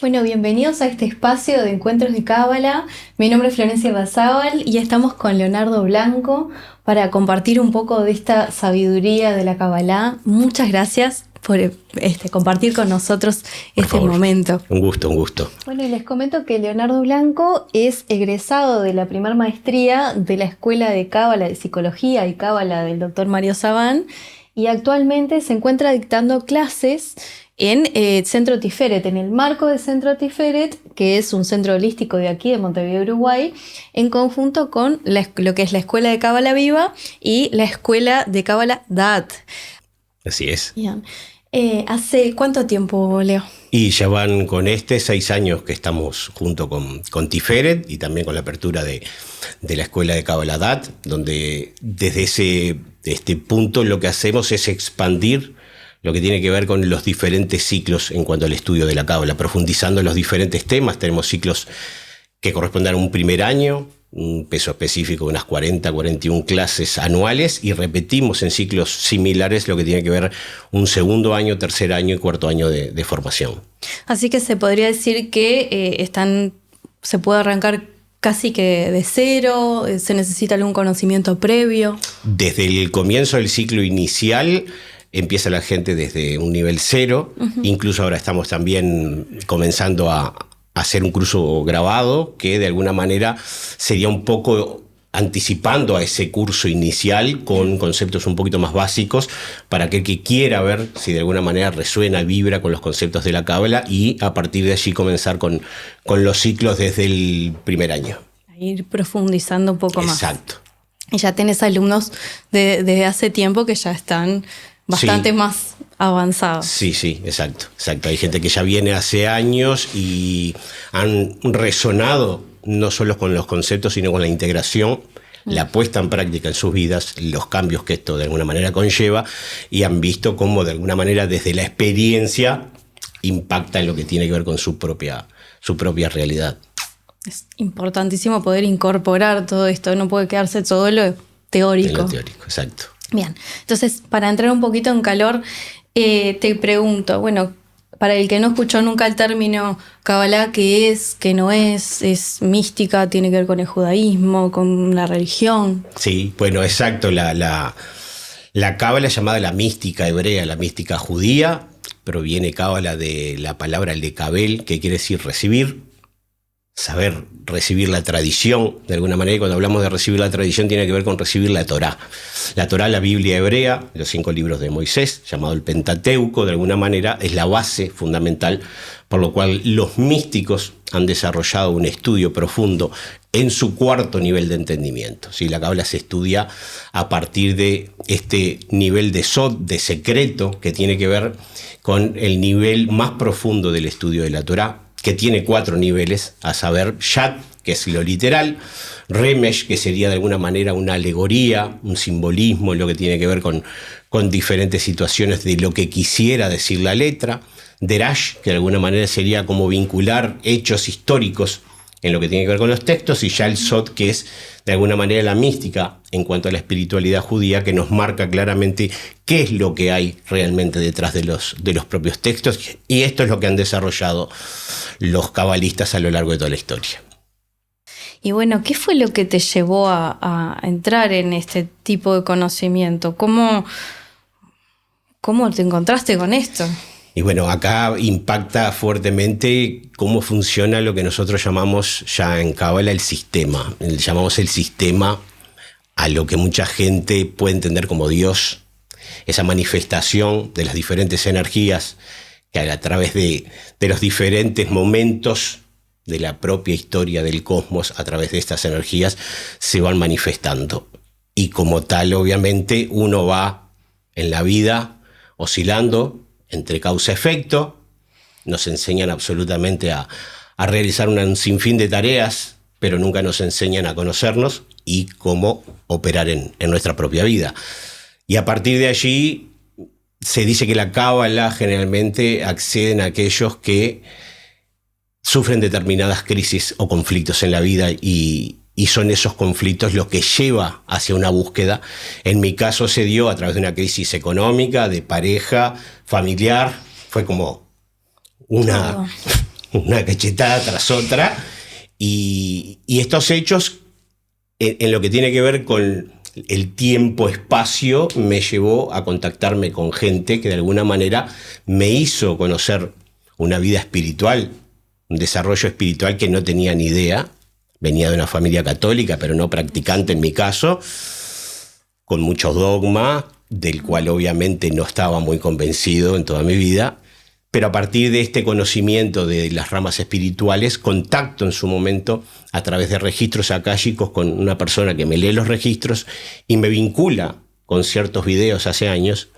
Bueno, bienvenidos a este espacio de encuentros de Cábala. Mi nombre es Florencia Basábal y estamos con Leonardo Blanco para compartir un poco de esta sabiduría de la Cábala. Muchas gracias por compartir con nosotros Por este favor. momento. Un gusto, un gusto. Bueno, y les comento que Leonardo Blanco es egresado de la primer maestría de la Escuela de Cábala de Psicología y Cábala del Dr. Mario Sabán y actualmente se encuentra dictando clases en Centro Tiferet, en el marco de Centro Tiferet, que es un centro holístico de aquí, de Montevideo, Uruguay, en conjunto con lo que es la Escuela de Cábala Viva y la Escuela de Cábala Da'at. Así es. Bien. ¿Hace cuánto tiempo, Leo? Y ya van con 6 años que estamos junto con Tiferet y también con la apertura de la Escuela de Cábala Da'at, donde desde este punto lo que hacemos es expandir lo que tiene que ver con los diferentes ciclos en cuanto al estudio de la Cábala, profundizando en los diferentes temas. Tenemos ciclos que corresponden a un primer año, un peso específico de unas 40, 41 clases anuales, y repetimos en ciclos similares lo que tiene que ver un segundo año, tercer año y cuarto año de formación. Así que se podría decir que se puede arrancar casi que de cero, se necesita algún conocimiento previo. Desde el comienzo del ciclo inicial empieza la gente desde un nivel 0, incluso ahora estamos también comenzando a hacer un curso grabado que de alguna manera sería un poco anticipando a ese curso inicial con conceptos un poquito más básicos para aquel que quiera ver si de alguna manera resuena, vibra con los conceptos de la Cábala y a partir de allí comenzar con los ciclos desde el primer año. Ir profundizando un poco más. Exacto. Y ya tenés alumnos desde hace tiempo que ya están bastante Sí. más avanzados. Sí, exacto. Hay gente que ya viene hace años y han resonado no solo con los conceptos, sino con la integración, la puesta en práctica en sus vidas, los cambios que esto de alguna manera conlleva, y han visto cómo de alguna manera desde la experiencia impacta en lo que tiene que ver con su propia realidad. Es importantísimo poder incorporar todo esto, no puede quedarse todo lo teórico. En lo teórico, exacto. Bien, entonces para entrar un poquito en calor, te pregunto, bueno, para el que no escuchó nunca el término Cábala, ¿qué es? ¿Qué no es? ¿Es mística? ¿Tiene que ver con el judaísmo? ¿Con la religión? Sí, bueno, exacto. La Cábala llamada la mística hebrea, la mística judía, proviene Cábala de la palabra lekabel, que quiere decir recibir, saber recibir la tradición, de alguna manera. Y cuando hablamos de recibir la tradición tiene que ver con recibir la Torá. La Torá, la Biblia hebrea, los 5 libros de Moisés, llamado el Pentateuco, de alguna manera es la base fundamental, por lo cual los místicos han desarrollado un estudio profundo en su cuarto nivel de entendimiento. ¿Sí? La Cábala se estudia a partir de este nivel de sod, de secreto, que tiene que ver con el nivel más profundo del estudio de la Torá, que tiene 4 niveles, a saber, Yat, que es lo literal, Remesh, que sería de alguna manera una alegoría, un simbolismo en lo que tiene que ver con diferentes situaciones de lo que quisiera decir la letra, Derash, que de alguna manera sería como vincular hechos históricos en lo que tiene que ver con los textos, y ya el Sod, que es de alguna manera la mística en cuanto a la espiritualidad judía, que nos marca claramente qué es lo que hay realmente detrás de los propios textos, y esto es lo que han desarrollado los cabalistas a lo largo de toda la historia. Y bueno, ¿qué fue lo que te llevó a entrar en este tipo de conocimiento? ¿Cómo te encontraste con esto? Y bueno, acá impacta fuertemente cómo funciona lo que nosotros llamamos ya en Cábala el sistema. Llamamos el sistema a lo que mucha gente puede entender como Dios, esa manifestación de las diferentes energías que a través de los diferentes momentos de la propia historia del cosmos, a través de estas energías, se van manifestando. Y como tal, obviamente, uno va en la vida oscilando entre causa-efecto. Nos enseñan absolutamente a realizar un sinfín de tareas, pero nunca nos enseñan a conocernos y cómo operar en nuestra propia vida. Y a partir de allí se dice que la Cábala generalmente acceden a aquellos que sufren determinadas crisis o conflictos en la vida y son esos conflictos los que lleva hacia una búsqueda. En mi caso se dio a través de una crisis económica, de pareja, familiar. Fue como una una cachetada tras otra. Y estos hechos, en lo que tiene que ver con el tiempo-espacio, me llevó a contactarme con gente que de alguna manera me hizo conocer una vida espiritual, un desarrollo espiritual que no tenía ni idea. Venía de una familia católica, pero no practicante en mi caso, con muchos dogmas, del cual obviamente no estaba muy convencido en toda mi vida. Pero a partir de este conocimiento de las ramas espirituales, contacto en su momento a través de registros akáshicos con una persona que me lee los registros y me vincula con ciertos videos hace años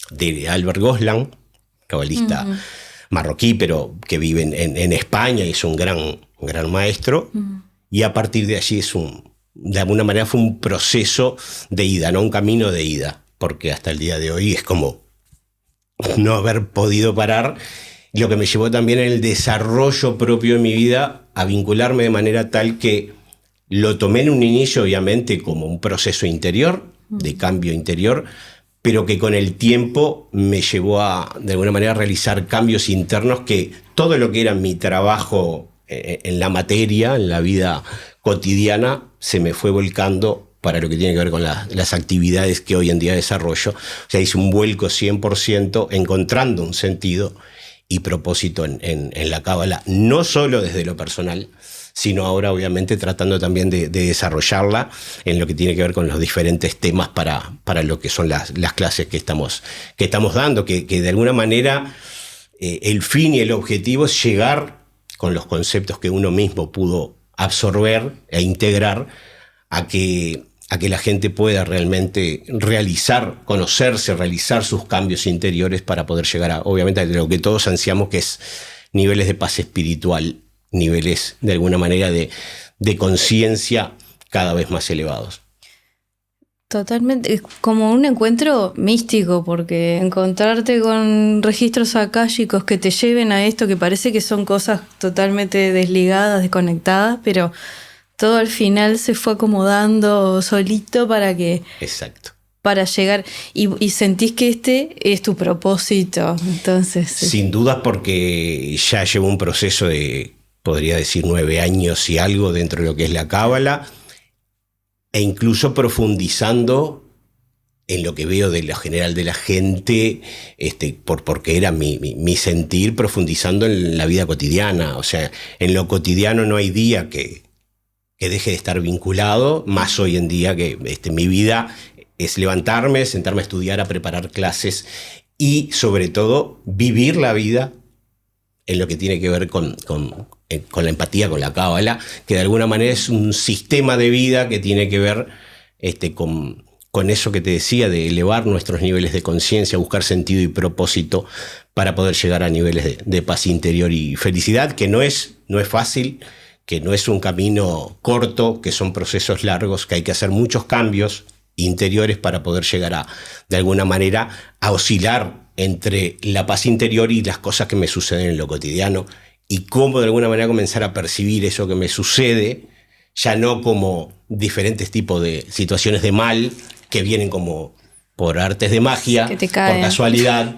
de Albert Goslan, cabalista marroquí, pero que vive en España y es un gran maestro. Y a partir de allí de alguna manera fue un proceso de ida, no un camino de ida, porque hasta el día de hoy es como no haber podido parar, lo que me llevó también en el desarrollo propio de mi vida a vincularme de manera tal que lo tomé en un inicio obviamente como un proceso interior, de cambio interior, pero que con el tiempo me llevó a, de alguna manera, realizar cambios internos que todo lo que era mi trabajo en la materia, en la vida cotidiana, se me fue volcando para lo que tiene que ver con las actividades que hoy en día desarrollo. O sea, hice un vuelco 100% encontrando un sentido y propósito en la cábala, no solo desde lo personal, sino ahora obviamente tratando también de desarrollarla en lo que tiene que ver con los diferentes temas para lo que son las clases que estamos dando, que de alguna manera el fin y el objetivo es llegar con los conceptos que uno mismo pudo absorber e integrar a que la gente pueda realmente conocerse, realizar sus cambios interiores para poder llegar obviamente, a lo que todos ansiamos, que es niveles de paz espiritual, niveles de alguna manera de conciencia cada vez más elevados. Totalmente, como un encuentro místico, porque encontrarte con registros akáshicos que te lleven a esto, que parece que son cosas totalmente desligadas, desconectadas, pero todo al final se fue acomodando solito para que... Exacto. Para llegar, y sentís que este es tu propósito, entonces... Sin dudas, porque ya llevo un proceso de, podría decir, 9 años y algo dentro de lo que es la cábala, e incluso profundizando en lo que veo de lo general de la gente, porque era mi sentir, profundizando en la vida cotidiana. O sea, en lo cotidiano no hay día que deje de estar vinculado, más hoy en día que mi vida es levantarme, sentarme a estudiar, a preparar clases y sobre todo vivir la vida en lo que tiene que ver con la empatía, con la cábala, que de alguna manera es un sistema de vida que tiene que ver con eso que te decía, de elevar nuestros niveles de conciencia, buscar sentido y propósito para poder llegar a niveles de paz interior y felicidad, que no es fácil, que no es un camino corto, que son procesos largos, que hay que hacer muchos cambios interiores para poder llegar de alguna manera, a oscilar entre la paz interior y las cosas que me suceden en lo cotidiano, y cómo de alguna manera comenzar a percibir eso que me sucede, ya no como diferentes tipos de situaciones de mal que vienen como por artes de magia, por casualidad,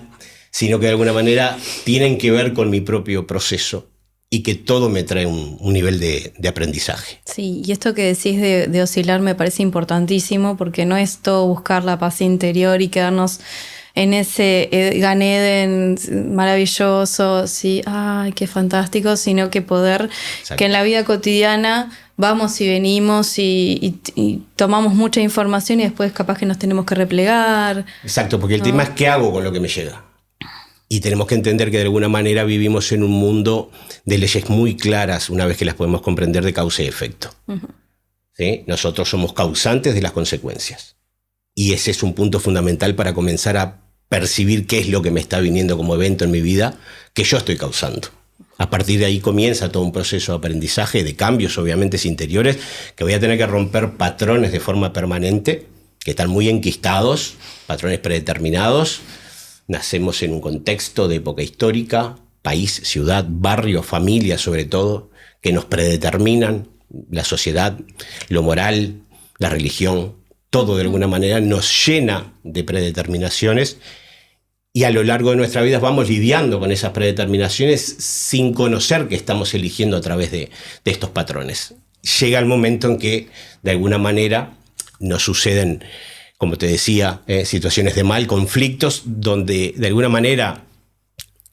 sino que de alguna manera tienen que ver con mi propio proceso y que todo me trae un nivel de aprendizaje. Sí, y esto que decís de oscilar me parece importantísimo, porque no es todo buscar la paz interior y quedarnos en ese Gan Eden maravilloso, sí, ay, qué fantástico, sino que poder, exacto, que en la vida cotidiana vamos y venimos y tomamos mucha información y después capaz que nos tenemos que replegar. Exacto, porque el tema es qué hago con lo que me llega. Y tenemos que entender que de alguna manera vivimos en un mundo de leyes muy claras, una vez que las podemos comprender, de causa y efecto. ¿Sí? Nosotros somos causantes de las consecuencias. Y ese es un punto fundamental para comenzar a percibir qué es lo que me está viniendo como evento en mi vida que yo estoy causando. A partir de ahí comienza todo un proceso de aprendizaje, de cambios obviamente interiores, que voy a tener que romper patrones de forma permanente, que están muy enquistados, patrones predeterminados. Nacemos en un contexto de época histórica, país, ciudad, barrio, familia sobre todo, que nos predeterminan, la sociedad, lo moral, la religión, todo de alguna manera nos llena de predeterminaciones, Y a lo largo de nuestra vida vamos lidiando con esas predeterminaciones sin conocer que estamos eligiendo a través de estos patrones. Llega el momento en que, de alguna manera, nos suceden, como te decía, situaciones de mal, conflictos, donde de alguna manera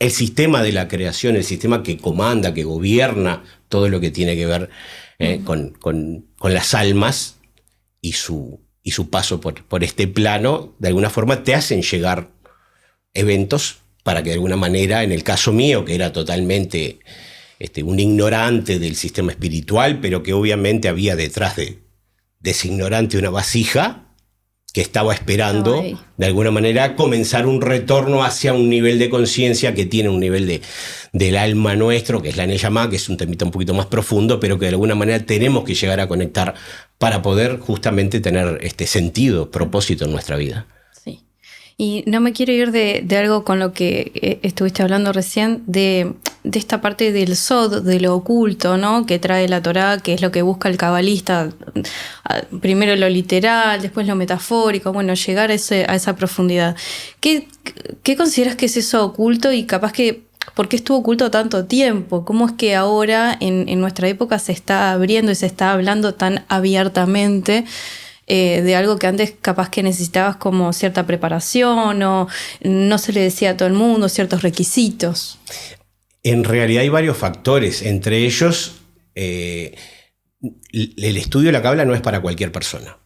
el sistema de la creación, el sistema que comanda, que gobierna todo lo que tiene que ver con las almas y su paso por este plano, de alguna forma te hacen llegar eventos para que de alguna manera, en el caso mío, que era totalmente un ignorante del sistema espiritual, pero que obviamente había detrás de ese ignorante una vasija que estaba esperando, de alguna manera, comenzar un retorno hacia un nivel de conciencia que tiene un nivel del alma nuestro, que es la Neyamá, que es un temita un poquito más profundo, pero que de alguna manera tenemos que llegar a conectar para poder justamente tener este sentido, propósito en nuestra vida. Sí. Y no me quiero ir de algo con lo que estuviste hablando recién, de esta parte del sod, de lo oculto, ¿no? Que trae la Torá, que es lo que busca el cabalista, primero lo literal, después lo metafórico, bueno, llegar a esa profundidad. ¿Qué consideras que es eso oculto y capaz que por qué estuvo oculto tanto tiempo? ¿Cómo es que ahora en nuestra época se está abriendo y se está hablando tan abiertamente de algo que antes capaz que necesitabas como cierta preparación o no se le decía a todo el mundo, ciertos requisitos? En realidad hay varios factores, entre ellos el estudio de la Cábala no es para cualquier persona.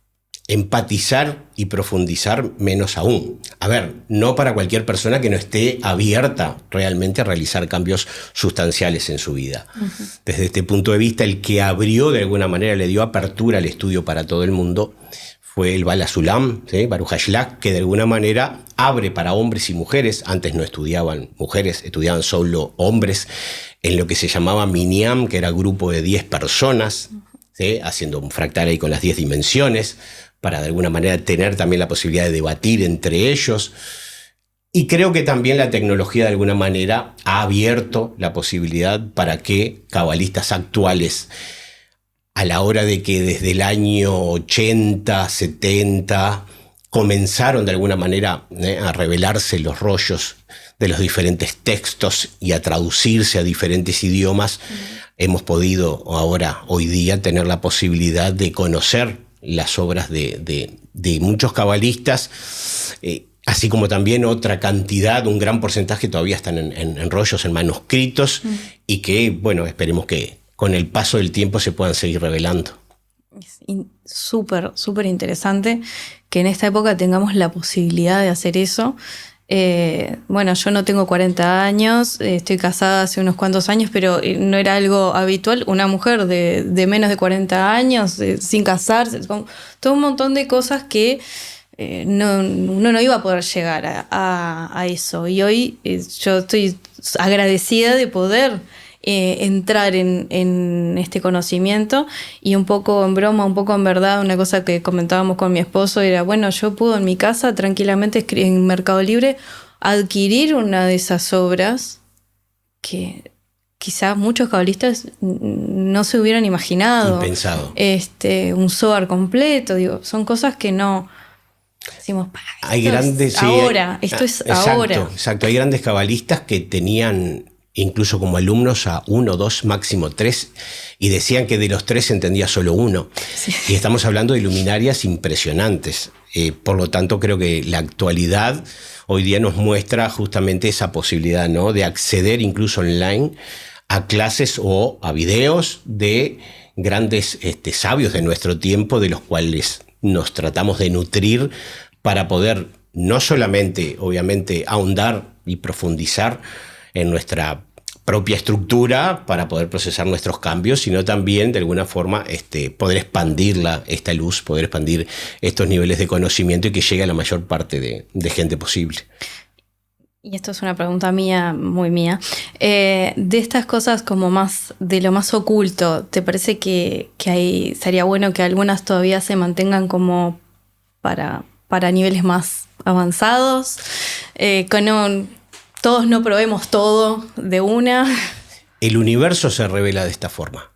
Empatizar y profundizar menos aún. A ver, no para cualquier persona que no esté abierta realmente a realizar cambios sustanciales en su vida. Uh-huh. Desde este punto de vista, el que abrió de alguna manera, le dio apertura al estudio para todo el mundo, fue el Bala Sulam, ¿sí? Baruch Hashlach, que de alguna manera abre para hombres y mujeres. Antes no estudiaban mujeres, estudiaban solo hombres, en lo que se llamaba Minyan, que era grupo de 10 personas, ¿sí? Haciendo un fractal ahí con las 10 dimensiones, para de alguna manera tener también la posibilidad de debatir entre ellos. Y creo que también la tecnología de alguna manera ha abierto la posibilidad para que cabalistas actuales, a la hora de que desde el año 80, 70, comenzaron de alguna manera a revelarse los rollos de los diferentes textos y a traducirse a diferentes idiomas, hemos podido ahora, hoy día, tener la posibilidad de conocer las obras de muchos cabalistas, así como también otra cantidad, un gran porcentaje todavía están en rollos, en manuscritos, y que, bueno, esperemos que con el paso del tiempo se puedan seguir revelando. Es súper, súper interesante que en esta época tengamos la posibilidad de hacer eso. Bueno, yo no tengo 40 años, estoy casada hace unos cuantos años, pero no era algo habitual. Una mujer de menos de 40 años, sin casarse, todo un montón de cosas que uno no iba a poder llegar a eso. Y hoy yo estoy agradecida de poder entrar en este conocimiento, y un poco en broma, un poco en verdad, una cosa que comentábamos con mi esposo era, bueno, yo puedo en mi casa tranquilamente en Mercado Libre adquirir una de esas obras que quizás muchos cabalistas no se hubieran imaginado. Impensado. Un Zohar completo, digo, son cosas que no decimos, esto es ahora. Exacto, hay grandes cabalistas que tenían incluso como alumnos a 1, 2, máximo 3, y decían que de los 3 se entendía solo uno. Sí. Y estamos hablando de luminarias impresionantes. Por lo tanto, creo que la actualidad hoy día nos muestra justamente esa posibilidad, ¿no?, de acceder incluso online a clases o a videos de grandes sabios de nuestro tiempo, de los cuales nos tratamos de nutrir para poder no solamente, obviamente, ahondar y profundizar en nuestra propia estructura para poder procesar nuestros cambios, sino también de alguna forma poder expandir esta luz, poder expandir estos niveles de conocimiento y que llegue a la mayor parte de gente posible. Y esto es una pregunta mía, muy mía. De estas cosas como más, de lo más oculto, ¿te parece que sería bueno que algunas todavía se mantengan como para niveles más avanzados? Todos no probemos todo de una. El universo se revela de esta forma.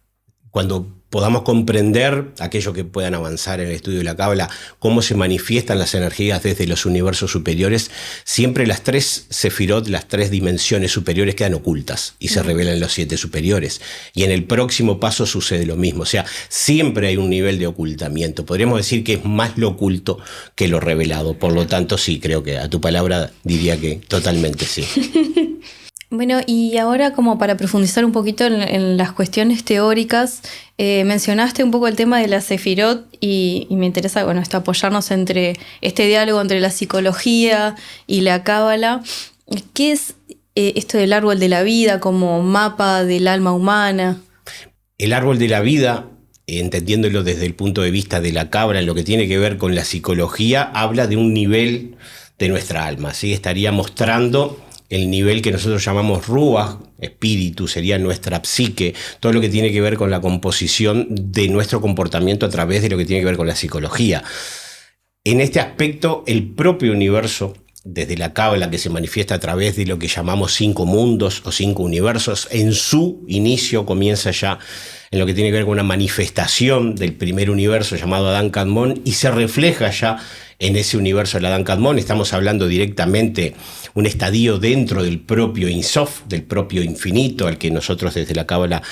Cuando podamos comprender, aquellos que puedan avanzar en el estudio de la Cábala, cómo se manifiestan las energías desde los universos superiores, siempre las 3 sefirot, las 3 dimensiones superiores quedan ocultas y se revelan en los 7 superiores. Y en el próximo paso sucede lo mismo. O sea, siempre hay un nivel de ocultamiento. Podríamos decir que es más lo oculto que lo revelado. Por lo tanto, sí, creo que a tu palabra diría que totalmente sí. Bueno, y ahora como para profundizar un poquito en las cuestiones teóricas, mencionaste un poco el tema de la Sefirot y me interesa, bueno, apoyarnos entre este diálogo entre la psicología y la Cábala. ¿Qué es esto del árbol de la vida como mapa del alma humana? El árbol de la vida, entendiéndolo desde el punto de vista de la Cábala, en lo que tiene que ver con la psicología, habla de un nivel de nuestra alma, ¿sí? Estaría mostrando el nivel que nosotros llamamos Ruach, espíritu, sería nuestra psique, todo lo que tiene que ver con la composición de nuestro comportamiento a través de lo que tiene que ver con la psicología. En este aspecto, el propio universo, desde la Cábala, que se manifiesta a través de lo que llamamos 5 mundos o 5 universos, en su inicio comienza ya en lo que tiene que ver con una manifestación del primer universo llamado Adán Kadmon y se refleja ya en ese universo del Adán Kadmon. Estamos hablando directamente un estadio dentro del propio Ein Sof, del propio infinito, al que nosotros desde la Cábala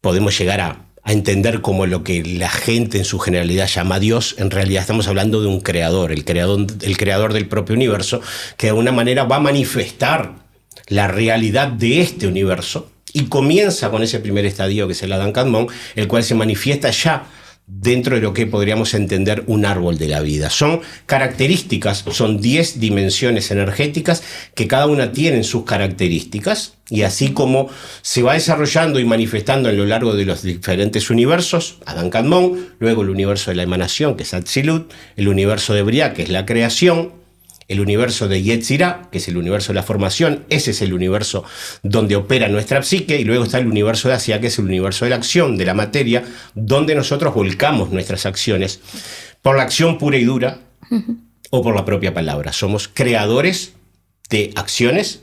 podemos llegar a entender como lo que la gente en su generalidad llama Dios. En realidad estamos hablando de un creador, el creador del propio universo, que de alguna manera va a manifestar la realidad de este universo y comienza con ese primer estadio que es el Adán Kadmon, el cual se manifiesta ya dentro de lo que podríamos entender un árbol de la vida. Son características, son 10 dimensiones energéticas que cada una tiene sus características y así como se va desarrollando y manifestando a lo largo de los diferentes universos, Adán Kadmon, luego el universo de la emanación, que es Atzilut, el universo de Briah, que es la creación, el universo de Yetzirah, que es el universo de la formación, ese es el universo donde opera nuestra psique, y luego está el universo de Asia, que es el universo de la acción, de la materia, donde nosotros volcamos nuestras acciones por la acción pura y dura o por la propia palabra. Somos creadores de acciones,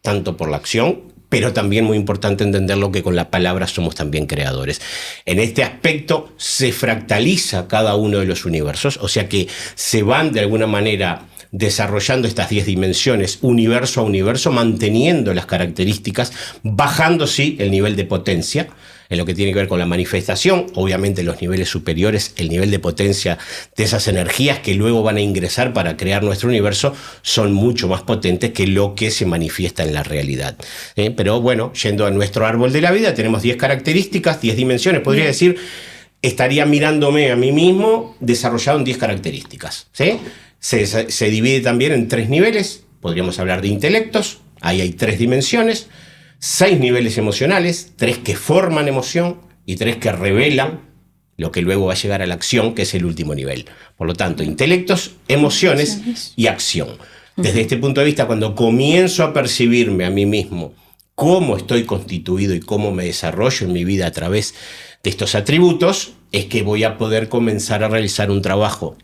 tanto por la acción, pero también muy importante entenderlo que con la palabra somos también creadores. En este aspecto se fractaliza cada uno de los universos, o sea que se van de alguna manera desarrollando estas 10 dimensiones, universo a universo, manteniendo las características, bajando sí el nivel de potencia, en lo que tiene que ver con la manifestación, obviamente los niveles superiores, el nivel de potencia de esas energías que luego van a ingresar para crear nuestro universo, son mucho más potentes que lo que se manifiesta en la realidad. Pero bueno, yendo a nuestro árbol de la vida, tenemos 10 características, 10 dimensiones, podría decir, estaría mirándome a mí mismo desarrollado en 10 características, ¿sí? Se divide también en 3 niveles, podríamos hablar de intelectos, ahí hay 3 dimensiones, 6 niveles emocionales, 3 que forman emoción y 3 que revelan lo que luego va a llegar a la acción, que es el último nivel. Por lo tanto, intelectos, emociones y acción. Desde este punto de vista, cuando comienzo a percibirme a mí mismo cómo estoy constituido y cómo me desarrollo en mi vida a través de estos atributos, es que voy a poder comenzar a realizar un trabajo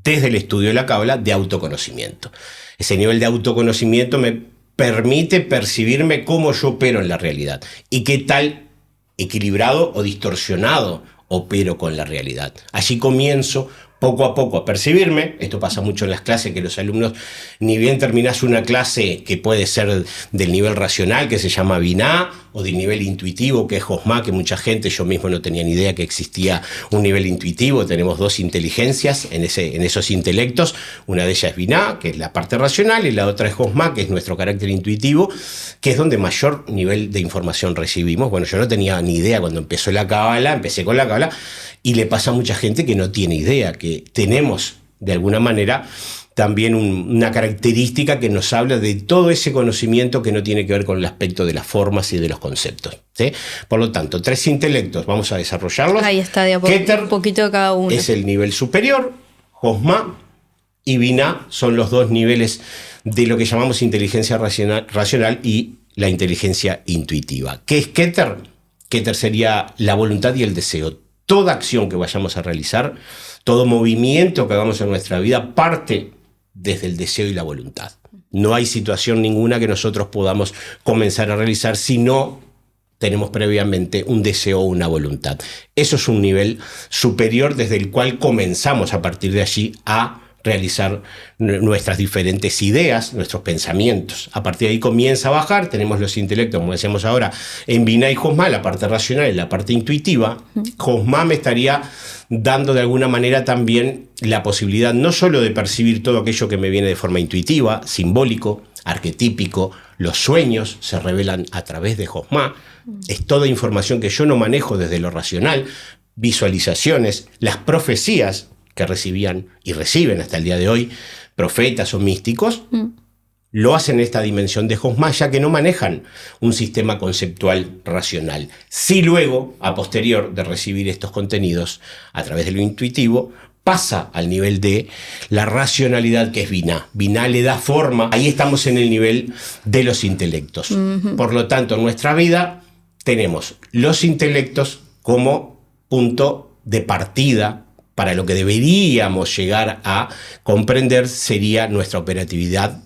desde el estudio de la Cábala de autoconocimiento. Ese nivel de autoconocimiento me permite percibirme cómo yo opero en la realidad y qué tal equilibrado o distorsionado opero con la realidad. Allí comienzo poco a poco a percibirme. Esto pasa mucho en las clases, que los alumnos, ni bien terminás una clase que puede ser del nivel racional, que se llama Binah, o del nivel intuitivo, que es Josma, que mucha gente, yo mismo no tenía ni idea que existía un nivel intuitivo. Tenemos 2 inteligencias en esos intelectos. Una de ellas es Binah, que es la parte racional, y la otra es Josma, que es nuestro carácter intuitivo, que es donde mayor nivel de información recibimos. Bueno, yo no tenía ni idea cuando empecé con la Cábala, y le pasa a mucha gente que no tiene idea, que tenemos de alguna manera también una característica que nos habla de todo ese conocimiento que no tiene que ver con el aspecto de las formas y de los conceptos, ¿sí? Por lo tanto, 3 intelectos, vamos a desarrollarlos. Ahí está, de a Keter un poquito de cada uno. Es el nivel superior, Josma y Binah son los 2 niveles de lo que llamamos inteligencia racional y la inteligencia intuitiva. ¿Qué es Keter? Keter sería la voluntad y el deseo. Toda acción que vayamos a realizar, todo movimiento que hagamos en nuestra vida parte desde el deseo y la voluntad. No hay situación ninguna que nosotros podamos comenzar a realizar si no tenemos previamente un deseo o una voluntad. Eso es un nivel superior desde el cual comenzamos a partir de allí a realizar nuestras diferentes ideas, nuestros pensamientos. A partir de ahí comienza a bajar, tenemos los intelectos, como decíamos ahora, en Binah y Josma, la parte racional y la parte intuitiva. Josma me estaría dando de alguna manera también la posibilidad no solo de percibir todo aquello que me viene de forma intuitiva, simbólico, arquetípico, los sueños se revelan a través de Josma, es toda información que yo no manejo desde lo racional, visualizaciones, las profecías que recibían y reciben hasta el día de hoy profetas o místicos, lo hacen en esta dimensión de Josma, ya que no manejan un sistema conceptual racional. Si luego, a posterior de recibir estos contenidos a través de lo intuitivo, pasa al nivel de la racionalidad, que es Binah. Binah le da forma, ahí estamos en el nivel de los intelectos. Por lo tanto, en nuestra vida tenemos los intelectos como punto de partida para lo que deberíamos llegar a comprender sería nuestra operatividad,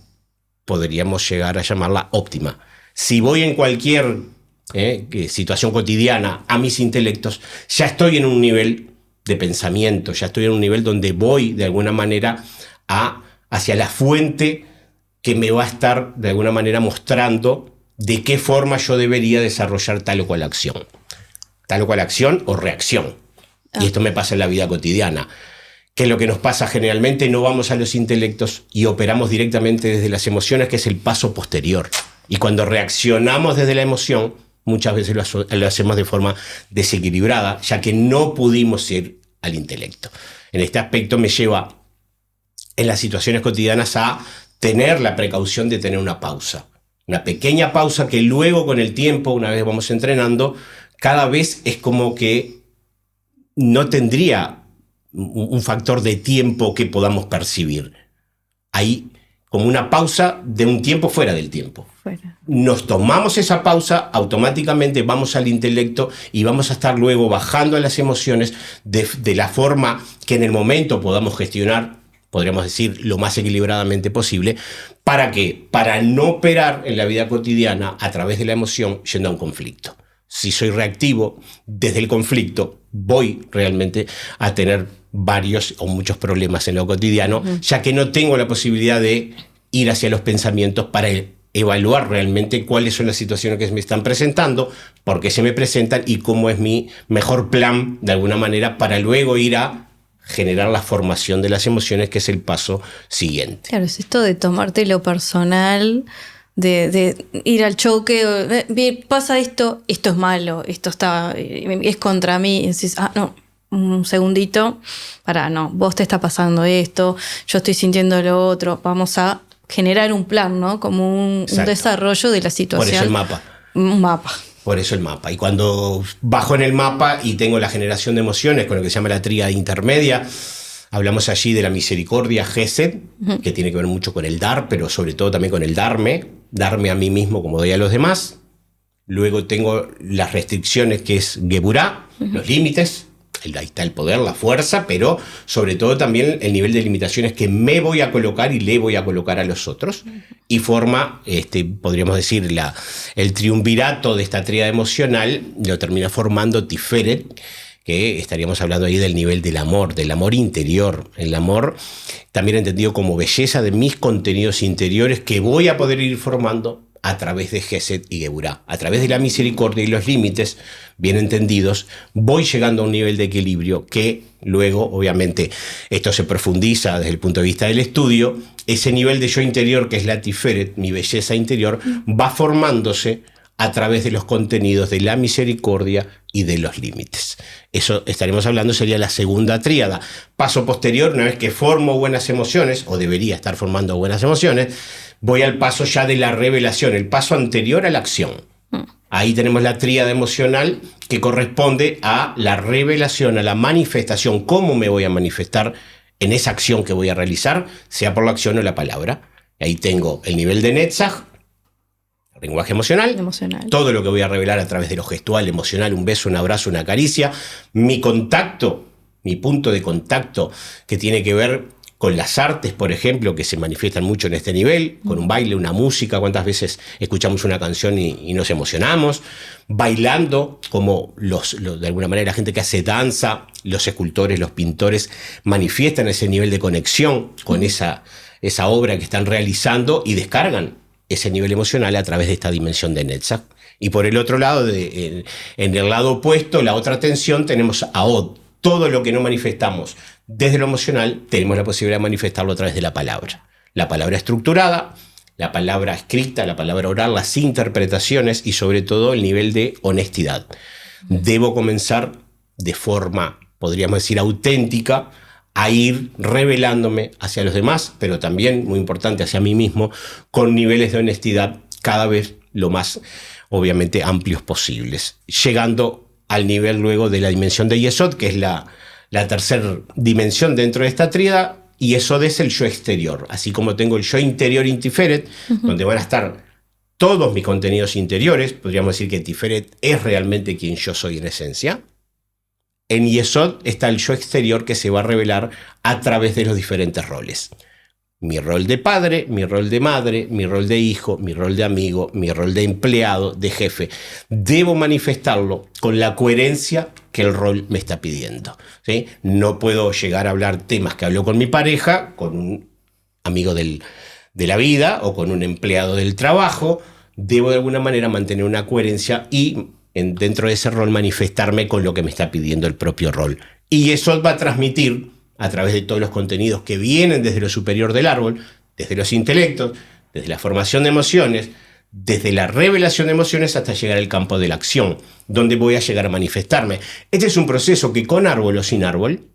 podríamos llegar a llamarla óptima. Si voy en cualquier situación cotidiana a mis intelectos, ya estoy en un nivel de pensamiento, ya estoy en un nivel donde voy de alguna manera hacia la fuente que me va a estar de alguna manera mostrando de qué forma yo debería desarrollar tal o cual acción o reacción. Y esto me pasa en la vida cotidiana, que es lo que nos pasa generalmente, no vamos a los intelectos y operamos directamente desde las emociones, que es el paso posterior. Y cuando reaccionamos desde la emoción, muchas veces lo hacemos de forma desequilibrada, ya que no pudimos ir al intelecto. En este aspecto me lleva en las situaciones cotidianas a tener la precaución de tener una pausa. Una pequeña pausa que luego con el tiempo, una vez vamos entrenando, cada vez es como que no tendría un factor de tiempo que podamos percibir. Hay como una pausa de un tiempo fuera del tiempo. Nos tomamos esa pausa, automáticamente vamos al intelecto y vamos a estar luego bajando a las emociones de la forma que en el momento podamos gestionar, podríamos decir, lo más equilibradamente posible. ¿Para qué? Para no operar en la vida cotidiana a través de la emoción yendo a un conflicto. Si soy reactivo desde el conflicto, voy realmente a tener varios o muchos problemas en lo cotidiano, ya que no tengo la posibilidad de ir hacia los pensamientos para evaluar realmente cuáles son las situaciones que me están presentando, por qué se me presentan y cómo es mi mejor plan, de alguna manera, para luego ir a generar la formación de las emociones, que es el paso siguiente. Claro, es esto de tomarte lo personal, de ir al choque, pasa esto es malo, esto es contra mí, y decís, no, un segundito, no, vos te está pasando esto, yo estoy sintiendo lo otro, vamos a generar un plan, ¿no? Como un desarrollo de la situación. Por eso el mapa. Un mapa. Por eso el mapa. Y cuando bajo en el mapa y tengo la generación de emociones, con lo que se llama la tríada intermedia, hablamos allí de la misericordia, Gesed, que tiene que ver mucho con el dar, pero sobre todo también con el darme a mí mismo como doy a los demás. Luego tengo las restricciones, que es Geburá, los límites. Ahí está el poder, la fuerza, pero sobre todo también el nivel de limitaciones que me voy a colocar y le voy a colocar a los otros. Y forma, podríamos decir, el triunvirato de esta tríada emocional lo termina formando Tiferet, que estaríamos hablando ahí del nivel del amor interior. El amor también entendido como belleza de mis contenidos interiores que voy a poder ir formando a través de Gesed y Geburá. A través de la misericordia y los límites bien entendidos, voy llegando a un nivel de equilibrio que luego, obviamente, esto se profundiza desde el punto de vista del estudio. Ese nivel de yo interior, que es la Tiferet, mi belleza interior, va formándose a través de los contenidos de la misericordia y de los límites. Eso estaremos hablando, sería la segunda tríada. Paso posterior, una vez que formo buenas emociones, o debería estar formando buenas emociones, voy al paso ya de la revelación, el paso anterior a la acción. Ahí tenemos la tríada emocional que corresponde a la revelación, a la manifestación, cómo me voy a manifestar en esa acción que voy a realizar, sea por la acción o la palabra. Ahí tengo el nivel de Netzach, lenguaje emocional, todo lo que voy a revelar a través de lo gestual, emocional, un beso, un abrazo, una caricia, mi contacto, mi punto de contacto que tiene que ver con las artes, por ejemplo, que se manifiestan mucho en este nivel, con un baile, una música. ¿Cuántas veces escuchamos una canción y nos emocionamos? Bailando, como de alguna manera la gente que hace danza, los escultores, los pintores, manifiestan ese nivel de conexión con esa obra que están realizando y descargan ese nivel emocional a través de esta dimensión de Netzach. Y por el otro lado, en el lado opuesto, la otra tensión, tenemos a Od. Todo lo que no manifestamos desde lo emocional, tenemos la posibilidad de manifestarlo a través de la palabra. La palabra estructurada, la palabra escrita, la palabra oral, las interpretaciones y sobre todo el nivel de honestidad. Debo comenzar de forma, podríamos decir, auténtica, a ir revelándome hacia los demás, pero también, muy importante, hacia mí mismo, con niveles de honestidad cada vez lo más, obviamente, amplios posibles, llegando al nivel luego de la dimensión de Yesod, que es la tercera dimensión dentro de esta tríada. Yesod es el yo exterior, así como tengo el yo interior en Tiferet, donde van a estar todos mis contenidos interiores. Podríamos decir que Tiferet es realmente quien yo soy en esencia. En Yesod está el yo exterior que se va a revelar a través de los diferentes roles. Mi rol de padre, mi rol de madre, mi rol de hijo, mi rol de amigo, mi rol de empleado, de jefe. Debo manifestarlo con la coherencia que el rol me está pidiendo, ¿sí? No puedo llegar a hablar temas que hablo con mi pareja, con un amigo de la vida o con un empleado del trabajo. Debo de alguna manera mantener una coherencia y dentro de ese rol manifestarme con lo que me está pidiendo el propio rol. Y eso va a transmitir a través de todos los contenidos que vienen desde lo superior del árbol, desde los intelectos, desde la formación de emociones, desde la revelación de emociones hasta llegar al campo de la acción, donde voy a llegar a manifestarme. Este es un proceso que con árbol o sin árbol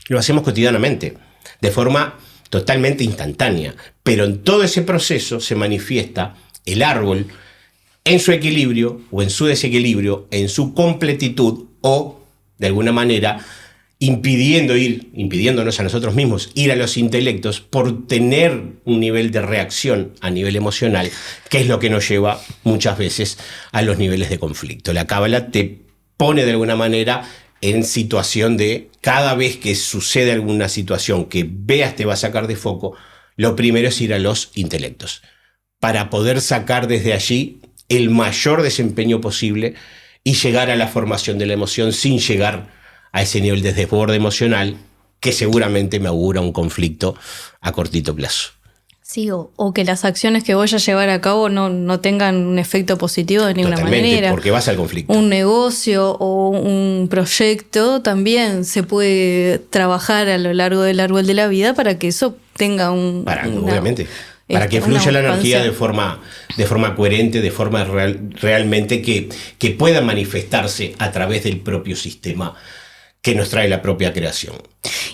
lo hacemos cotidianamente, de forma totalmente instantánea, pero en todo ese proceso se manifiesta el árbol en su equilibrio o en su desequilibrio, en su completitud o, de alguna manera, impidiéndonos a nosotros mismos ir a los intelectos por tener un nivel de reacción a nivel emocional, que es lo que nos lleva muchas veces a los niveles de conflicto. La Cábala te pone de alguna manera en situación de cada vez que sucede alguna situación que veas te va a sacar de foco, lo primero es ir a los intelectos, para poder sacar desde allí el mayor desempeño posible y llegar a la formación de la emoción sin llegar a ese nivel de desborde emocional que seguramente me augura un conflicto a cortito plazo. Sí, o que las acciones que voy a llevar a cabo no tengan un efecto positivo de ninguna Totalmente, manera. Porque vas al conflicto. Un negocio o un proyecto también se puede trabajar a lo largo del árbol de la vida para que eso tenga obviamente. Para que fluya la energía de forma coherente, de forma realmente que pueda manifestarse a través del propio sistema que nos trae la propia creación.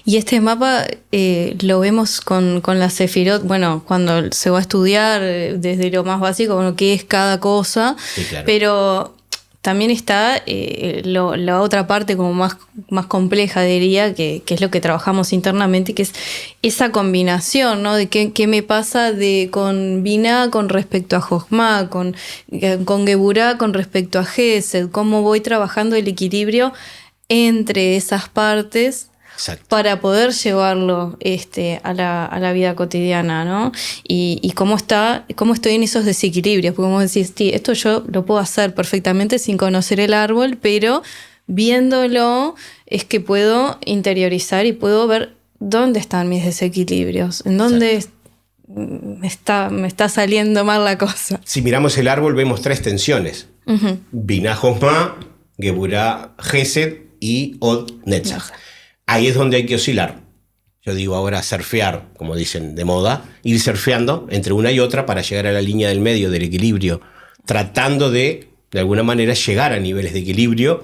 Y este mapa lo vemos con la Sefirot, bueno, cuando se va a estudiar desde lo más básico, bueno, qué es cada cosa, Sí, claro. Pero también está la otra parte como más compleja, diría, que es lo que trabajamos internamente, que es esa combinación, ¿no? De qué me pasa con Binah con respecto a Jochma, con Geburah con respecto a Gesed, cómo voy trabajando el equilibrio entre esas partes. Exacto. Para poder llevarlo a la vida cotidiana, ¿no? Y cómo estoy en esos desequilibrios, porque como decís, sí, esto yo lo puedo hacer perfectamente sin conocer el árbol, pero viéndolo es que puedo interiorizar y puedo ver dónde están mis desequilibrios, en dónde me está saliendo mal la cosa. Si miramos el árbol vemos tres tensiones. Uh-huh. Binah Jochma, Geburah Gesed y Od Netzach. Ahí es donde hay que oscilar. Yo digo ahora surfear, como dicen de moda, ir surfeando entre una y otra para llegar a la línea del medio, del equilibrio, tratando de alguna manera, llegar a niveles de equilibrio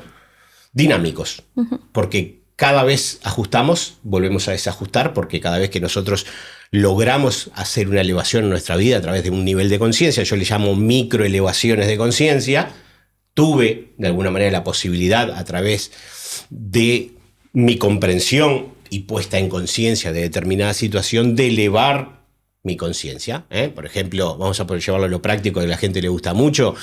dinámicos. Uh-huh. Porque cada vez ajustamos, volvemos a desajustar, porque cada vez que nosotros logramos hacer una elevación en nuestra vida a través de un nivel de conciencia, yo le llamo microelevaciones de conciencia, tuve de alguna manera la posibilidad a través de mi comprensión y puesta en conciencia de determinada situación de elevar mi conciencia. Por ejemplo, vamos a poder llevarlo a lo práctico que a la gente le gusta mucho,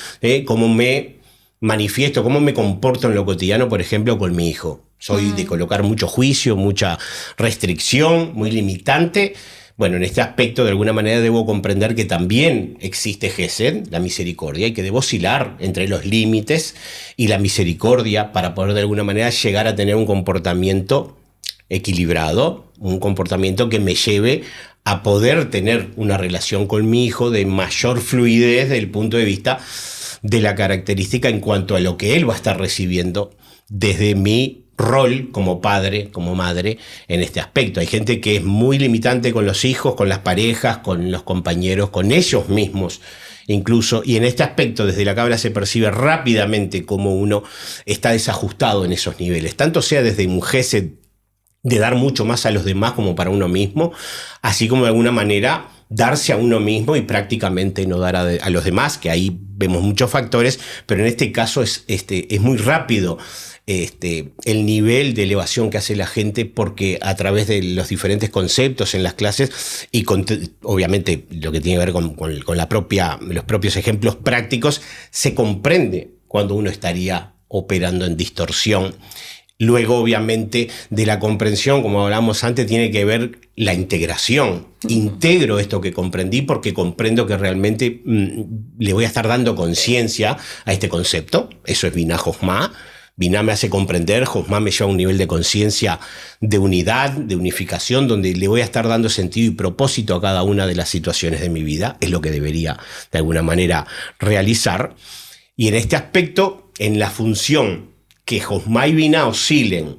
cómo me manifiesto, cómo me comporto en lo cotidiano, por ejemplo, con mi hijo. Soy de colocar mucho juicio, mucha restricción, muy limitante. Bueno, en este aspecto de alguna manera debo comprender que también existe Gesed, la misericordia, y que debo oscilar entre los límites y la misericordia para poder de alguna manera llegar a tener un comportamiento equilibrado, un comportamiento que me lleve a poder tener una relación con mi hijo de mayor fluidez desde el punto de vista de la característica en cuanto a lo que él va a estar recibiendo desde mi rol como padre, como madre, en este aspecto. Hay gente que es muy limitante con los hijos, con las parejas, con los compañeros, con ellos mismos incluso, y en este aspecto desde la cábala se percibe rápidamente cómo uno está desajustado en esos niveles, tanto sea desde un gesed de dar mucho más a los demás como para uno mismo, así como de alguna manera darse a uno mismo y prácticamente no dar a los demás, que ahí vemos muchos factores, pero en este caso es muy rápido el nivel de elevación que hace la gente, porque a través de los diferentes conceptos en las clases y obviamente lo que tiene que ver con los propios ejemplos prácticos, se comprende cuando uno estaría operando en distorsión. Luego, obviamente, de la comprensión, como hablábamos antes, tiene que ver la integración. Integro esto que comprendí porque comprendo que realmente le voy a estar dando conciencia a este concepto. Eso es Binah Jochma. Binah me hace comprender, Jochma me lleva a un nivel de conciencia de unidad, de unificación, donde le voy a estar dando sentido y propósito a cada una de las situaciones de mi vida. Es lo que debería, de alguna manera, realizar. Y en este aspecto, en la función que Jochma y Binah oscilen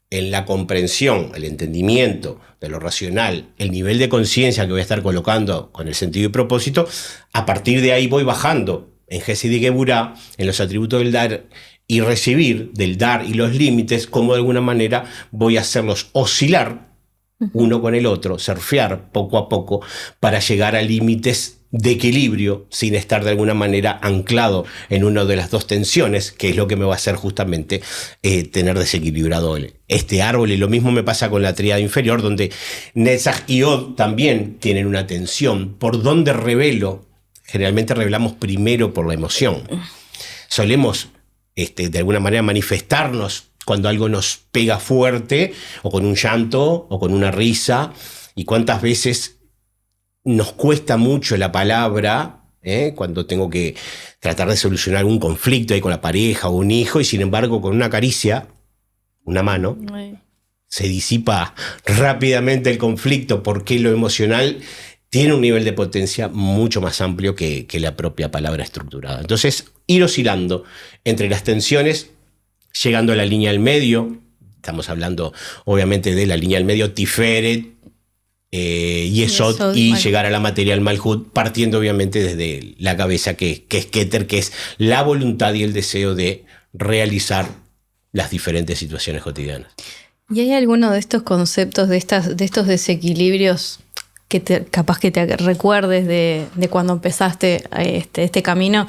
en la comprensión, el entendimiento de lo racional, el nivel de conciencia que voy a estar colocando con el sentido y propósito, a partir de ahí voy bajando en Gesed y Geburah, en los atributos del dar y recibir, del dar y los límites, como de alguna manera voy a hacerlos oscilar uno con el otro, surfear poco a poco para llegar a límites de equilibrio sin estar de alguna manera anclado en una de las dos tensiones, que es lo que me va a hacer justamente tener desequilibrado este árbol. Y lo mismo me pasa con la tríada inferior, donde Netzach y Od también tienen una tensión. ¿Por dónde revelo? Generalmente revelamos primero por la emoción. Solemos de alguna manera manifestarnos cuando algo nos pega fuerte, o con un llanto, o con una risa, y cuántas veces nos cuesta mucho la palabra, cuando tengo que tratar de solucionar un conflicto ahí con la pareja o un hijo, y sin embargo con una caricia, una mano, se disipa rápidamente el conflicto, porque lo emocional tiene un nivel de potencia mucho más amplio que la propia palabra estructurada. Entonces, ir oscilando entre las tensiones, llegando a la línea del medio. Estamos hablando obviamente de la línea del medio, Tiferet, Yesod, y llegar a la materia, al Malhut, partiendo obviamente desde la cabeza, que es Keter, que es la voluntad y el deseo de realizar las diferentes situaciones cotidianas. ¿Y hay alguno de estos conceptos, de estos desequilibrios que capaz que te recuerdes de cuando empezaste este camino,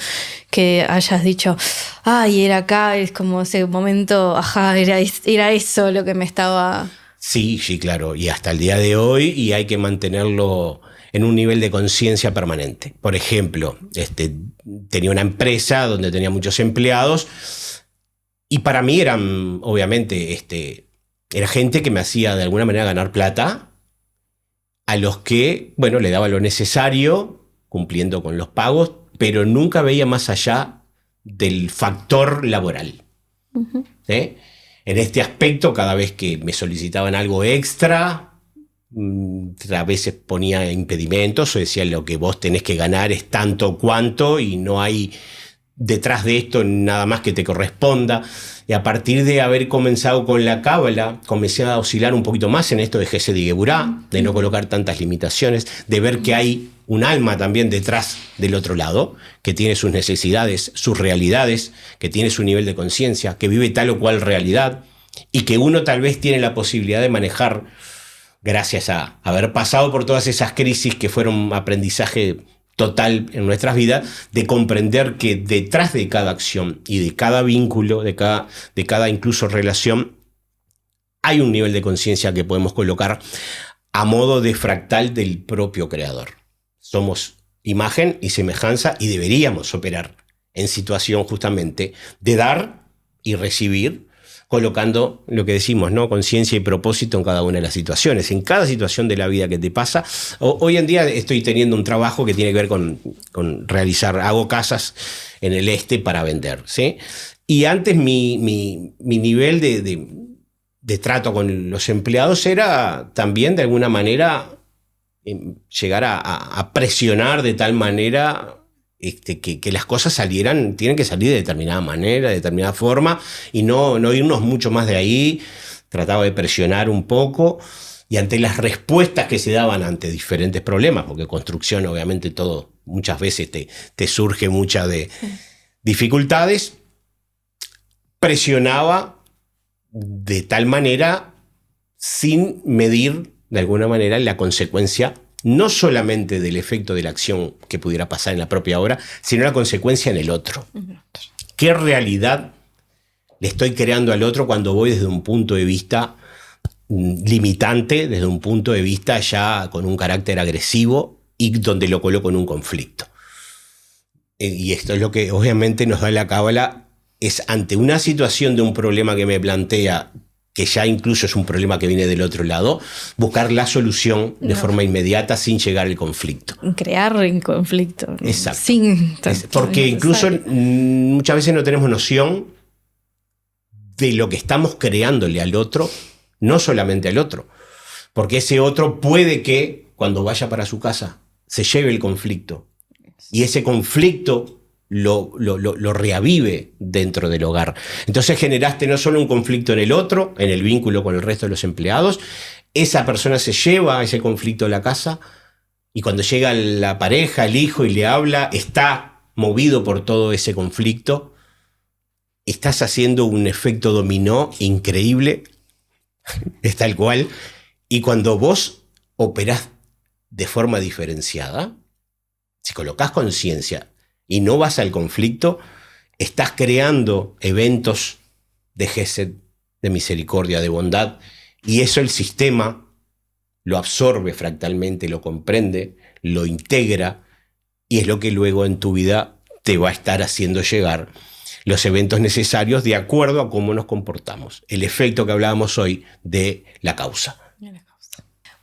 que hayas dicho, ay, era acá, es como ese momento, ajá, era eso lo que me estaba... Sí, claro, y hasta el día de hoy, y hay que mantenerlo en un nivel de conciencia permanente. Por ejemplo, tenía una empresa donde tenía muchos empleados, y para mí eran, obviamente, era gente que me hacía de alguna manera ganar plata, a los que, bueno, le daba lo necesario, cumpliendo con los pagos, pero nunca veía más allá del factor laboral. Uh-huh. En este aspecto, cada vez que me solicitaban algo extra, a veces ponía impedimentos o decía, lo que vos tenés que ganar es tanto cuanto y no hay detrás de esto nada más que te corresponda. Y a partir de haber comenzado con la cábala, comencé a oscilar un poquito más en esto de Gesed y Geburah, de no colocar tantas limitaciones, de ver que hay un alma también detrás del otro lado, que tiene sus necesidades, sus realidades, que tiene su nivel de conciencia, que vive tal o cual realidad, y que uno tal vez tiene la posibilidad de manejar gracias a haber pasado por todas esas crisis que fueron aprendizaje total en nuestras vidas, de comprender que detrás de cada acción y de cada vínculo, de cada incluso relación, hay un nivel de conciencia que podemos colocar a modo de fractal del propio creador. Somos imagen y semejanza y deberíamos operar en situación justamente de dar y recibir colocando lo que decimos, ¿no? Conciencia y propósito en cada una de las situaciones, en cada situación de la vida que te pasa. Hoy en día estoy teniendo un trabajo que tiene que ver con hago casas en el este para vender, ¿sí? Y antes mi nivel de trato con los empleados era también de alguna manera llegar a presionar de tal manera que las cosas tienen que salir de determinada manera, de determinada forma, y no irnos mucho más de ahí. Trataba de presionar un poco, y ante las respuestas que se daban ante diferentes problemas, porque construcción obviamente todo, muchas veces te surge muchas de dificultades, presionaba de tal manera sin medir de alguna manera la consecuencia, no solamente del efecto de la acción que pudiera pasar en la propia obra, sino la consecuencia en el otro. ¿Qué realidad le estoy creando al otro cuando voy desde un punto de vista limitante, desde un punto de vista ya con un carácter agresivo y donde lo coloco en un conflicto? Y esto es lo que obviamente nos da la cábala, es ante una situación de un problema que me plantea, que ya incluso es un problema que viene del otro lado, buscar la solución de forma inmediata sin llegar al conflicto. Crear el conflicto. Exacto. Porque incluso muchas veces no tenemos noción de lo que estamos creándole al otro, no solamente al otro, porque ese otro puede que cuando vaya para su casa se lleve el conflicto, y ese conflicto lo reavive dentro del hogar. Entonces generaste no solo un conflicto en el otro, en el vínculo con el resto de los empleados, esa persona se lleva ese conflicto a la casa, y cuando llega la pareja, el hijo, y le habla, está movido por todo ese conflicto. Estás haciendo un efecto dominó increíble, es tal cual, y cuando vos operás de forma diferenciada, si colocás conciencia y no vas al conflicto, estás creando eventos de gesed, de misericordia, de bondad, y eso el sistema lo absorbe fractalmente, lo comprende, lo integra, y es lo que luego en tu vida te va a estar haciendo llegar los eventos necesarios de acuerdo a cómo nos comportamos. El efecto que hablábamos hoy de la causa.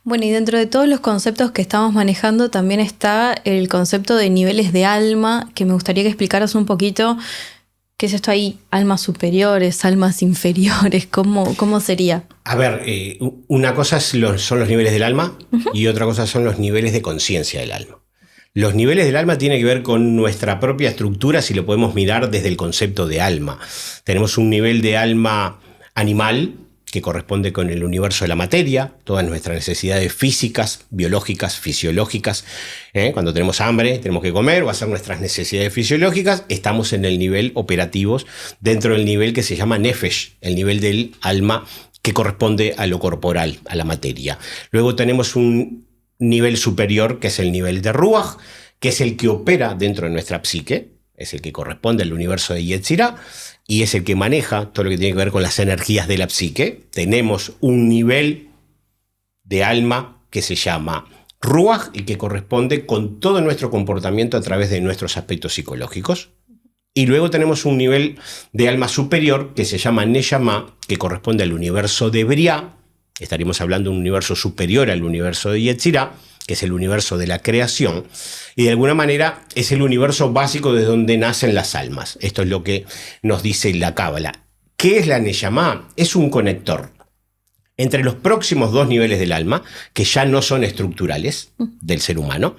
Bueno, y dentro de todos los conceptos que estamos manejando también está el concepto de niveles de alma, que me gustaría que explicaras un poquito qué es esto ahí, almas superiores, almas inferiores, ¿cómo sería? A ver, una cosa son los niveles del alma, y otra cosa son los niveles de conciencia del alma. Los niveles del alma tienen que ver con nuestra propia estructura, si lo podemos mirar desde el concepto de alma. Tenemos un nivel de alma animal, que corresponde con el universo de la materia, todas nuestras necesidades físicas, biológicas, fisiológicas. Cuando tenemos hambre, tenemos que comer, o hacer nuestras necesidades fisiológicas. Estamos en el nivel operativos, dentro del nivel que se llama Nefesh, el nivel del alma que corresponde a lo corporal, a la materia. Luego tenemos un nivel superior, que es el nivel de Ruach, que es el que opera dentro de nuestra psique, es el que corresponde al universo de Yetzirah, y es el que maneja todo lo que tiene que ver con las energías de la psique. Tenemos un nivel de alma que se llama Ruach y que corresponde con todo nuestro comportamiento a través de nuestros aspectos psicológicos. Y luego tenemos un nivel de alma superior que se llama Neshama, que corresponde al universo de Briah. Estaríamos hablando de un universo superior al universo de Yetzirah, que es el universo de la creación, y de alguna manera es el universo básico de donde nacen las almas. Esto es lo que nos dice la Cábala. ¿Qué es la Neshama? Es un conector entre los próximos dos niveles del alma, que ya no son estructurales del ser humano,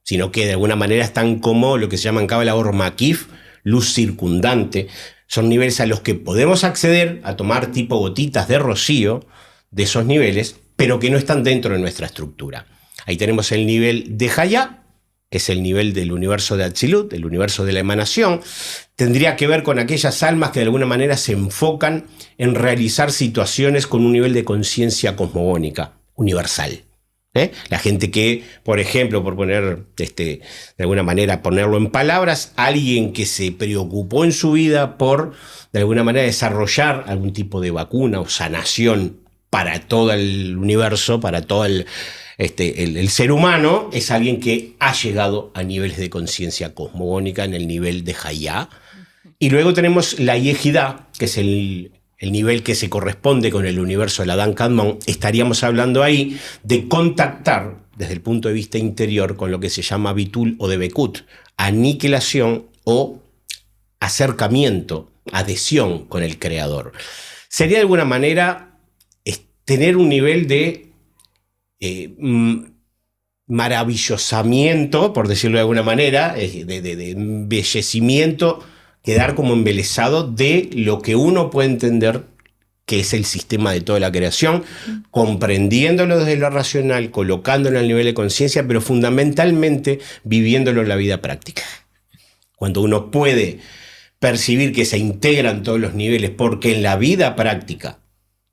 sino que de alguna manera están como lo que se llama en Cábala Or Makif, luz circundante. Son niveles a los que podemos acceder a tomar tipo gotitas de rocío de esos niveles, pero que no están dentro de nuestra estructura. Ahí tenemos el nivel de Hayá, que es el nivel del universo de Atzilut, el universo de la emanación. Tendría que ver con aquellas almas que de alguna manera se enfocan en realizar situaciones con un nivel de conciencia cosmogónica, universal. La gente que, por ejemplo, por poner, de alguna manera, ponerlo en palabras, alguien que se preocupó en su vida por, de alguna manera, desarrollar algún tipo de vacuna o sanación para todo el universo, para todo el ser humano, es alguien que ha llegado a niveles de conciencia cosmogónica en el nivel de Hayá. Y luego tenemos la Yehidá, que es el el nivel que se corresponde con el universo de la Dan-Kadmon, estaríamos hablando ahí de contactar desde el punto de vista interior con lo que se llama Bitul o Debekut, aniquilación o acercamiento, adhesión con el creador. Sería de alguna manera tener un nivel de maravillosamiento, por decirlo de alguna manera, de embellecimiento, quedar como embelesado de lo que uno puede entender que es el sistema de toda la creación, comprendiéndolo desde lo racional, colocándolo al nivel de conciencia, pero fundamentalmente viviéndolo en la vida práctica. Cuando uno puede percibir que se integran todos los niveles, porque en la vida práctica,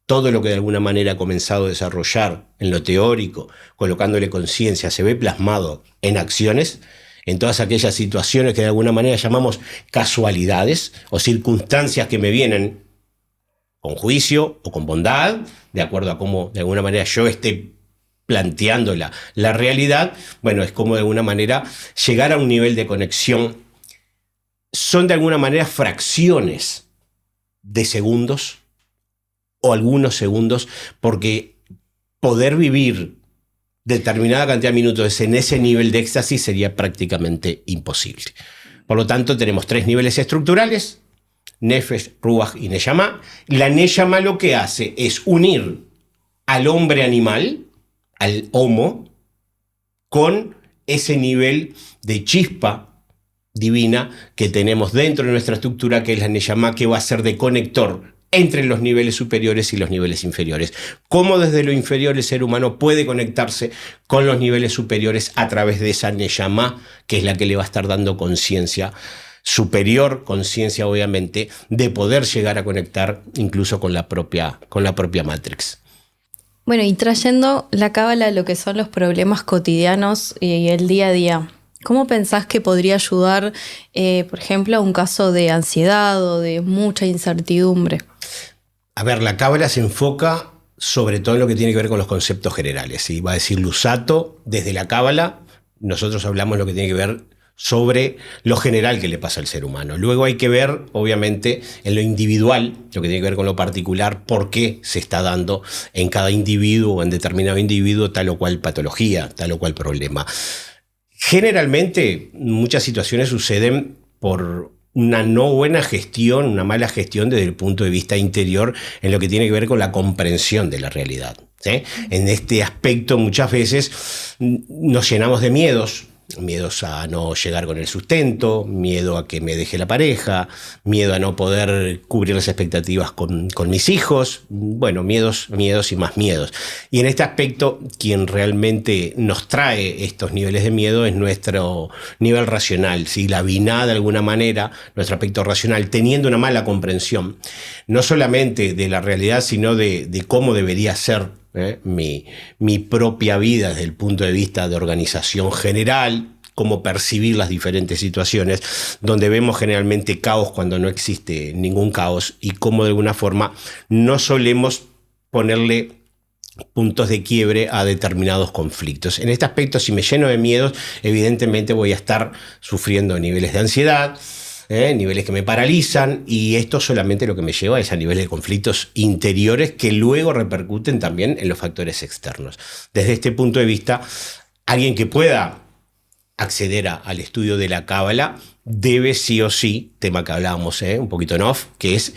todo lo que de alguna manera ha comenzado a desarrollar en lo teórico, colocándole conciencia, se ve plasmado en acciones, en todas aquellas situaciones que de alguna manera llamamos casualidades o circunstancias que me vienen con juicio o con bondad, de acuerdo a cómo de alguna manera yo esté planteando la realidad. Bueno, es como de alguna manera llegar a un nivel de conexión. Son de alguna manera fracciones de segundos o algunos segundos, porque poder vivir determinada cantidad de minutos en ese nivel de éxtasis sería prácticamente imposible. Por lo tanto, tenemos 3 niveles estructurales: Nefesh, Ruach y Neyamá. La Neyamá lo que hace es unir al hombre animal, al Homo, con ese nivel de chispa divina que tenemos dentro de nuestra estructura, que es la Neyamá, que va a ser de conector entre los niveles superiores y los niveles inferiores. Cómo desde lo inferior el ser humano puede conectarse con los niveles superiores a través de esa Neyamá, que es la que le va a estar dando conciencia superior, conciencia obviamente, de poder llegar a conectar incluso con la propia Matrix. Bueno, y trayendo la cábala a lo que son los problemas cotidianos y el día a día, ¿cómo pensás que podría ayudar, por ejemplo, a un caso de ansiedad o de mucha incertidumbre? A ver, la cábala se enfoca sobre todo en lo que tiene que ver con los conceptos generales, ¿sí? Va a decir Lusato, desde la cábala nosotros hablamos lo que tiene que ver sobre lo general que le pasa al ser humano. Luego hay que ver, obviamente, en lo individual, lo que tiene que ver con lo particular, por qué se está dando en cada individuo o en determinado individuo tal o cual patología, tal o cual problema. Generalmente, muchas situaciones suceden por una no buena gestión, una mala gestión desde el punto de vista interior en lo que tiene que ver con la comprensión de la realidad, ¿sí? En este aspecto muchas veces nos llenamos de miedos a no llegar con el sustento, miedo a que me deje la pareja, miedo a no poder cubrir las expectativas con mis hijos, bueno, miedos y más miedos. Y en este aspecto, quien realmente nos trae estos niveles de miedo es nuestro nivel racional, ¿sí? La binah, de alguna manera, nuestro aspecto racional, teniendo una mala comprensión, no solamente de la realidad, sino de cómo debería ser mi propia vida desde el punto de vista de organización general, cómo percibir las diferentes situaciones, donde vemos generalmente caos cuando no existe ningún caos, y cómo de alguna forma no solemos ponerle puntos de quiebre a determinados conflictos. En este aspecto, si me lleno de miedos, evidentemente voy a estar sufriendo niveles de ansiedad, niveles que me paralizan, y esto solamente lo que me lleva es a niveles de conflictos interiores que luego repercuten también en los factores externos. Desde este punto de vista, alguien que pueda acceder al estudio de la cábala debe sí o sí, tema que hablábamos un poquito en off, que es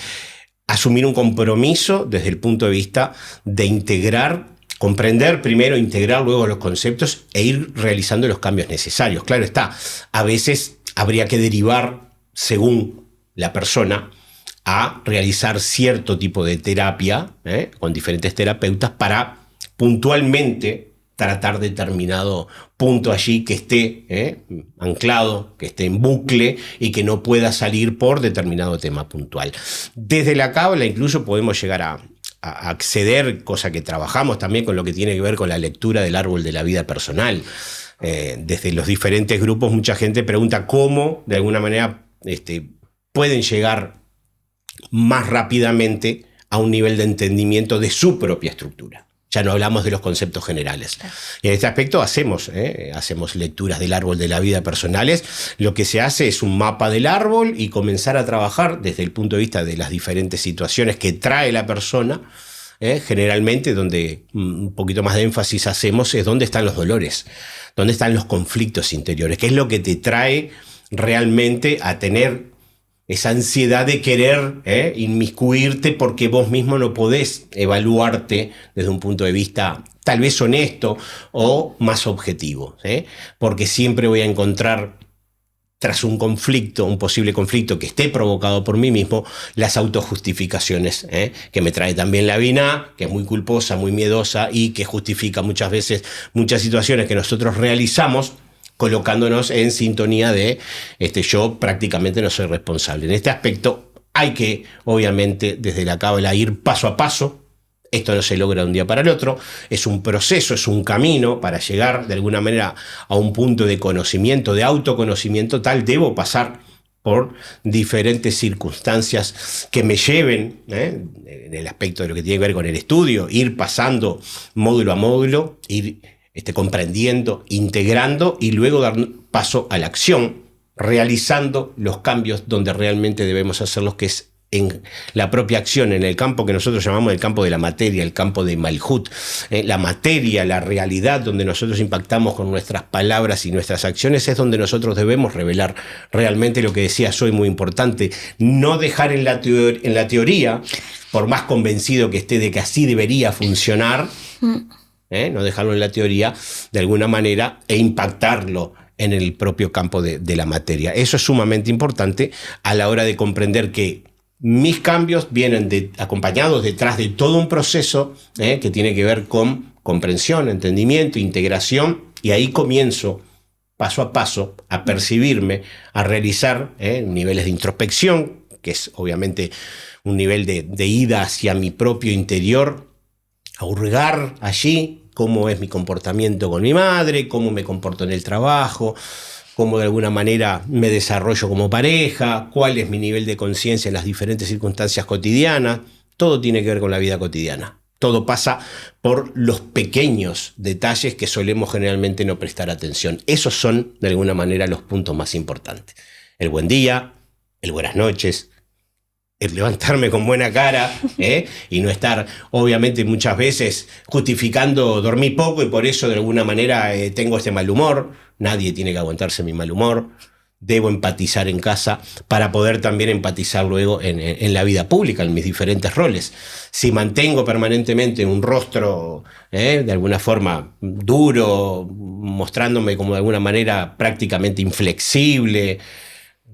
asumir un compromiso desde el punto de vista de integrar, comprender primero, integrar luego los conceptos e ir realizando los cambios necesarios. Claro está, a veces habría que derivar, según la persona, a realizar cierto tipo de terapia con diferentes terapeutas para puntualmente tratar determinado punto allí que esté anclado, que esté en bucle y que no pueda salir por determinado tema puntual. Desde la cábala incluso podemos llegar a acceder, cosa que trabajamos también con lo que tiene que ver con la lectura del árbol de la vida personal. Desde los diferentes grupos mucha gente pregunta cómo de alguna manera pueden llegar más rápidamente a un nivel de entendimiento de su propia estructura. Ya no hablamos de los conceptos generales. Claro. Y en este aspecto hacemos lecturas del árbol de la vida personales. Lo que se hace es un mapa del árbol y comenzar a trabajar desde el punto de vista de las diferentes situaciones que trae la persona. Generalmente donde un poquito más de énfasis hacemos es dónde están los dolores, dónde están los conflictos interiores, qué es lo que te trae realmente a tener esa ansiedad de querer inmiscuirte porque vos mismo no podés evaluarte desde un punto de vista tal vez honesto o más objetivo. Porque siempre voy a encontrar tras un conflicto, un posible conflicto que esté provocado por mí mismo, las autojustificaciones, que me trae también la vina, que es muy culposa, muy miedosa y que justifica muchas veces muchas situaciones que nosotros realizamos colocándonos en sintonía de yo prácticamente no soy responsable. En este aspecto hay que, obviamente, desde la cábala ir paso a paso. Esto no se logra de un día para el otro, es un proceso, es un camino para llegar de alguna manera a un punto de conocimiento, de autoconocimiento tal. Debo pasar por diferentes circunstancias que me lleven, en el aspecto de lo que tiene que ver con el estudio, ir pasando módulo a módulo, ir comprendiendo, integrando y luego dar paso a la acción, realizando los cambios donde realmente debemos hacerlos, que es en la propia acción, en el campo que nosotros llamamos el campo de la materia, el campo de Malhut, la materia, la realidad donde nosotros impactamos con nuestras palabras y nuestras acciones, es donde nosotros debemos revelar realmente lo que decía Soy, muy importante, no dejar en la teoría, por más convencido que esté de que así debería funcionar, no dejarlo en la teoría de alguna manera e impactarlo en el propio campo de la materia. Eso es sumamente importante a la hora de comprender que mis cambios vienen acompañados detrás de todo un proceso que tiene que ver con comprensión, entendimiento, integración, y ahí comienzo paso a paso a percibirme, a realizar niveles de introspección, que es obviamente un nivel de ida hacia mi propio interior, a hurgar allí cómo es mi comportamiento con mi madre, cómo me comporto en el trabajo, cómo de alguna manera me desarrollo como pareja, cuál es mi nivel de conciencia en las diferentes circunstancias cotidianas. Todo tiene que ver con la vida cotidiana. Todo pasa por los pequeños detalles que solemos generalmente no prestar atención. Esos son, de alguna manera, los puntos más importantes. El buen día, el buenas noches, el levantarme con buena cara, y no estar, obviamente, muchas veces justificando dormí poco y por eso de alguna manera tengo este mal humor. Nadie tiene que aguantarse mi mal humor. Debo empatizar en casa para poder también empatizar luego en la vida pública, en mis diferentes roles. Si mantengo permanentemente un rostro de alguna forma duro, mostrándome como de alguna manera prácticamente inflexible,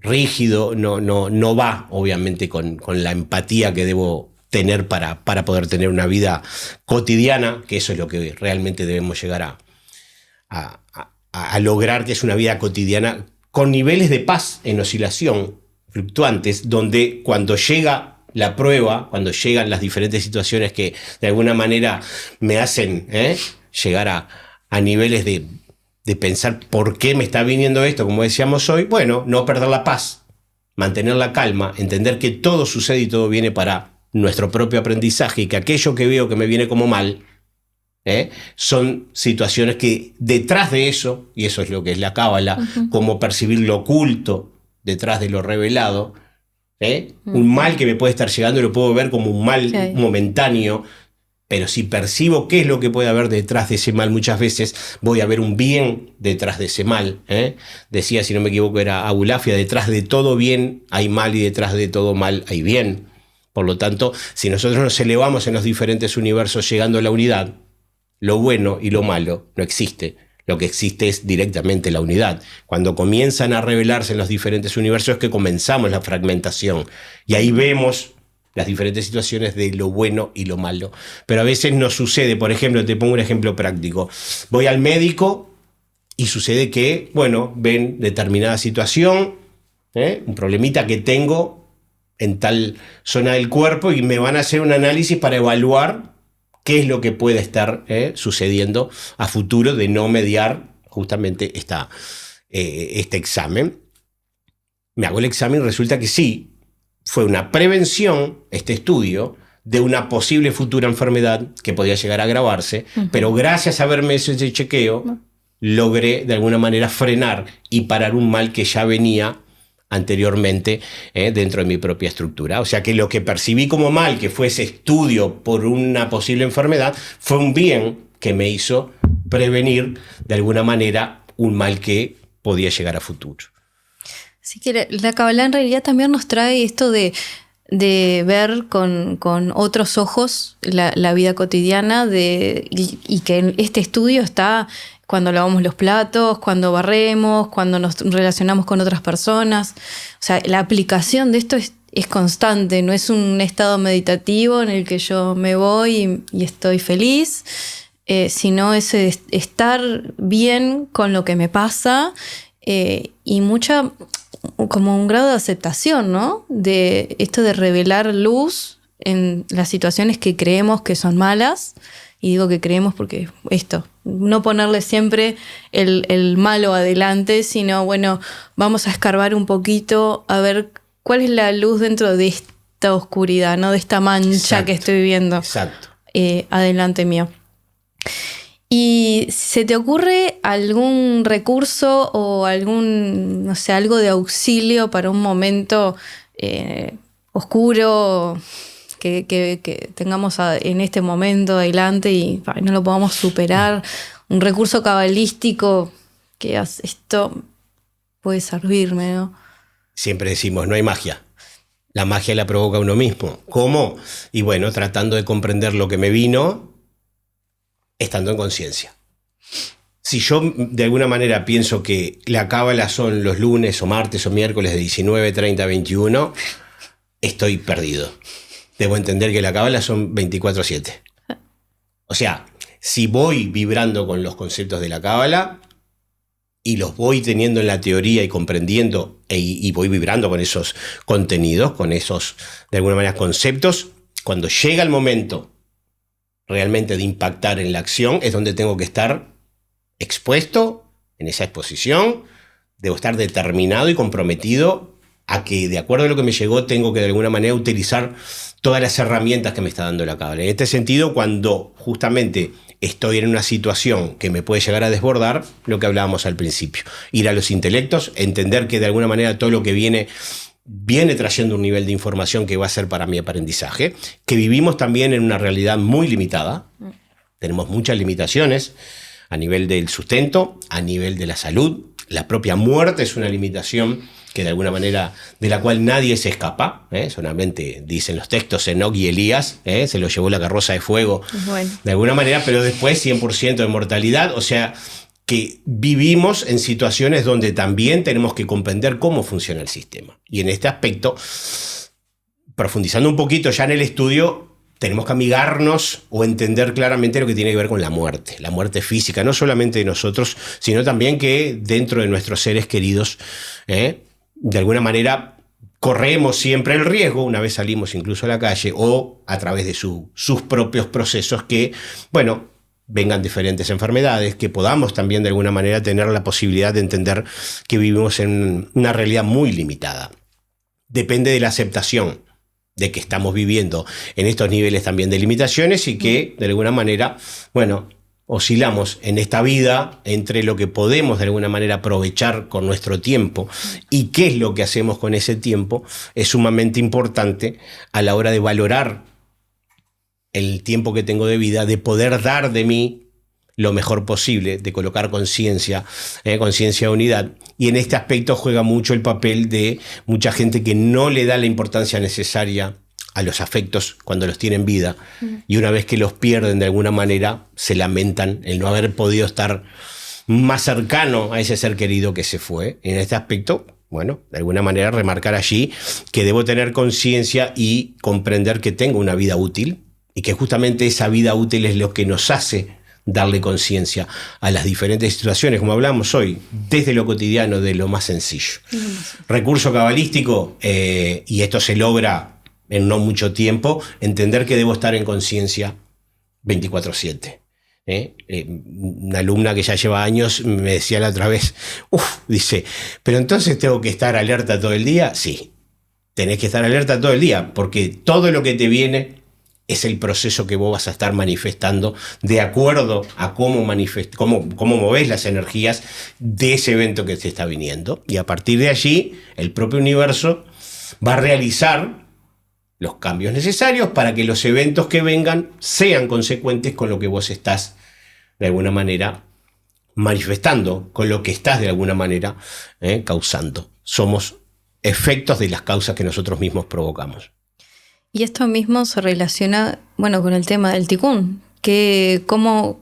rígido, no va obviamente con la empatía que debo tener para poder tener una vida cotidiana, que eso es lo que realmente debemos llegar a lograr, que es una vida cotidiana con niveles de paz en oscilación, fluctuantes, donde cuando llega la prueba, cuando llegan las diferentes situaciones que de alguna manera me hacen llegar a niveles de pensar por qué me está viniendo esto, como decíamos hoy, bueno, no perder la paz, mantener la calma, entender que todo sucede y todo viene para nuestro propio aprendizaje y que aquello que veo que me viene como mal, son situaciones que detrás de eso, y eso es lo que es la cábala, como percibir lo oculto detrás de lo revelado, un mal que me puede estar llegando lo puedo ver como un mal momentáneo, pero si percibo qué es lo que puede haber detrás de ese mal, muchas veces voy a ver un bien detrás de ese mal. Decía, si no me equivoco, era Abulafia, detrás de todo bien hay mal y detrás de todo mal hay bien. Por lo tanto, si nosotros nos elevamos en los diferentes universos llegando a la unidad, lo bueno y lo malo no existe. Lo que existe es directamente la unidad. Cuando comienzan a revelarse en los diferentes universos es que comenzamos la fragmentación. Y ahí vemos las diferentes situaciones de lo bueno y lo malo. Pero a veces no sucede. Por ejemplo, te pongo un ejemplo práctico. Voy al médico y sucede que, bueno, ven determinada situación, un problemita que tengo en tal zona del cuerpo y me van a hacer un análisis para evaluar qué es lo que puede estar sucediendo a futuro de no mediar justamente este examen. Me hago el examen y resulta que sí, fue una prevención, este estudio, de una posible futura enfermedad que podía llegar a agravarse, pero gracias a haberme hecho ese chequeo, logré de alguna manera frenar y parar un mal que ya venía anteriormente dentro de mi propia estructura. O sea que lo que percibí como mal, que fue ese estudio por una posible enfermedad, fue un bien que me hizo prevenir de alguna manera un mal que podía llegar a futuro. Así que la Kabbalah en realidad también nos trae esto de ver con otros ojos la vida cotidiana y que en este estudio está cuando lavamos los platos, cuando barremos, cuando nos relacionamos con otras personas. O sea, la aplicación de esto es constante, no es un estado meditativo en el que yo me voy y estoy feliz, sino ese estar bien con lo que me pasa y mucha, como un grado de aceptación, ¿no? De esto de revelar luz en las situaciones que creemos que son malas. Y digo que creemos porque no ponerle siempre el malo adelante, sino, bueno, vamos a escarbar un poquito a ver cuál es la luz dentro de esta oscuridad, ¿no? De esta mancha que estoy viviendo. Exacto. Adelante mío. ¿Y se te ocurre algún recurso o algún, no sé, algo de auxilio para un momento oscuro que tengamos en este momento adelante y no lo podamos superar? Un recurso cabalístico que esto puede servirme, ¿no? Siempre decimos, no hay magia. La magia la provoca uno mismo. ¿Cómo? Y bueno, tratando de comprender lo que me vino, estando en conciencia. Si yo de alguna manera pienso que la cábala son los lunes o martes o miércoles de 19, 30, 21, estoy perdido. Debo entender que la cábala son 24/7. O sea, si voy vibrando con los conceptos de la cábala y los voy teniendo en la teoría y comprendiendo y voy vibrando con esos contenidos, con esos, de alguna manera, conceptos, cuando llega el momento realmente de impactar en la acción, es donde tengo que estar expuesto en esa exposición, debo estar determinado y comprometido a que, de acuerdo a lo que me llegó, tengo que de alguna manera utilizar todas las herramientas que me está dando la cábala. En este sentido, cuando justamente estoy en una situación que me puede llegar a desbordar, lo que hablábamos al principio, ir a los intelectos, entender que de alguna manera todo lo que viene trayendo un nivel de información que va a ser para mi aprendizaje, que vivimos también en una realidad muy limitada, tenemos muchas limitaciones a nivel del sustento, a nivel de la salud, la propia muerte es una limitación que de alguna manera de la cual nadie se escapa, solamente dicen los textos, Enoc y Elías, se lo llevó la carroza de fuego, bueno, de alguna manera, pero después 100% de mortalidad, o sea que vivimos en situaciones donde también tenemos que comprender cómo funciona el sistema. Y en este aspecto, profundizando un poquito ya en el estudio, tenemos que amigarnos o entender claramente lo que tiene que ver con la muerte física, no solamente de nosotros, sino también que dentro de nuestros seres queridos, de alguna manera corremos siempre el riesgo, una vez salimos incluso a la calle, o a través de sus propios procesos que, bueno, vengan diferentes enfermedades, que podamos también de alguna manera tener la posibilidad de entender que vivimos en una realidad muy limitada. Depende de la aceptación de que estamos viviendo en estos niveles también de limitaciones y que de alguna manera, bueno, oscilamos en esta vida entre lo que podemos de alguna manera aprovechar con nuestro tiempo y qué es lo que hacemos con ese tiempo es sumamente importante a la hora de valorar el tiempo que tengo de vida, de poder dar de mí lo mejor posible, de colocar conciencia, conciencia de unidad. Y en este aspecto juega mucho el papel de mucha gente que no le da la importancia necesaria a los afectos cuando los tienen vida, y una vez que los pierden de alguna manera se lamentan el no haber podido estar más cercano a ese ser querido que se fue. En este aspecto, bueno, de alguna manera remarcar allí que debo tener conciencia y comprender que tengo una vida útil y que justamente esa vida útil es lo que nos hace darle conciencia a las diferentes situaciones, como hablamos hoy, desde lo cotidiano, de lo más sencillo. Recurso cabalístico, y esto se logra en no mucho tiempo, entender que debo estar en conciencia 24/7. Una alumna que ya lleva años me decía la otra vez, dice, pero entonces tengo que estar alerta todo el día. Sí, tenés que estar alerta todo el día, porque todo lo que te viene es el proceso que vos vas a estar manifestando de acuerdo a cómo movés las energías de ese evento que te está viniendo. Y a partir de allí, el propio universo va a realizar los cambios necesarios para que los eventos que vengan sean consecuentes con lo que vos estás, de alguna manera, manifestando, con lo que estás, de alguna manera, causando. Somos efectos de las causas que nosotros mismos provocamos. Y esto mismo se relaciona, bueno, con el tema del Tikkun, que cómo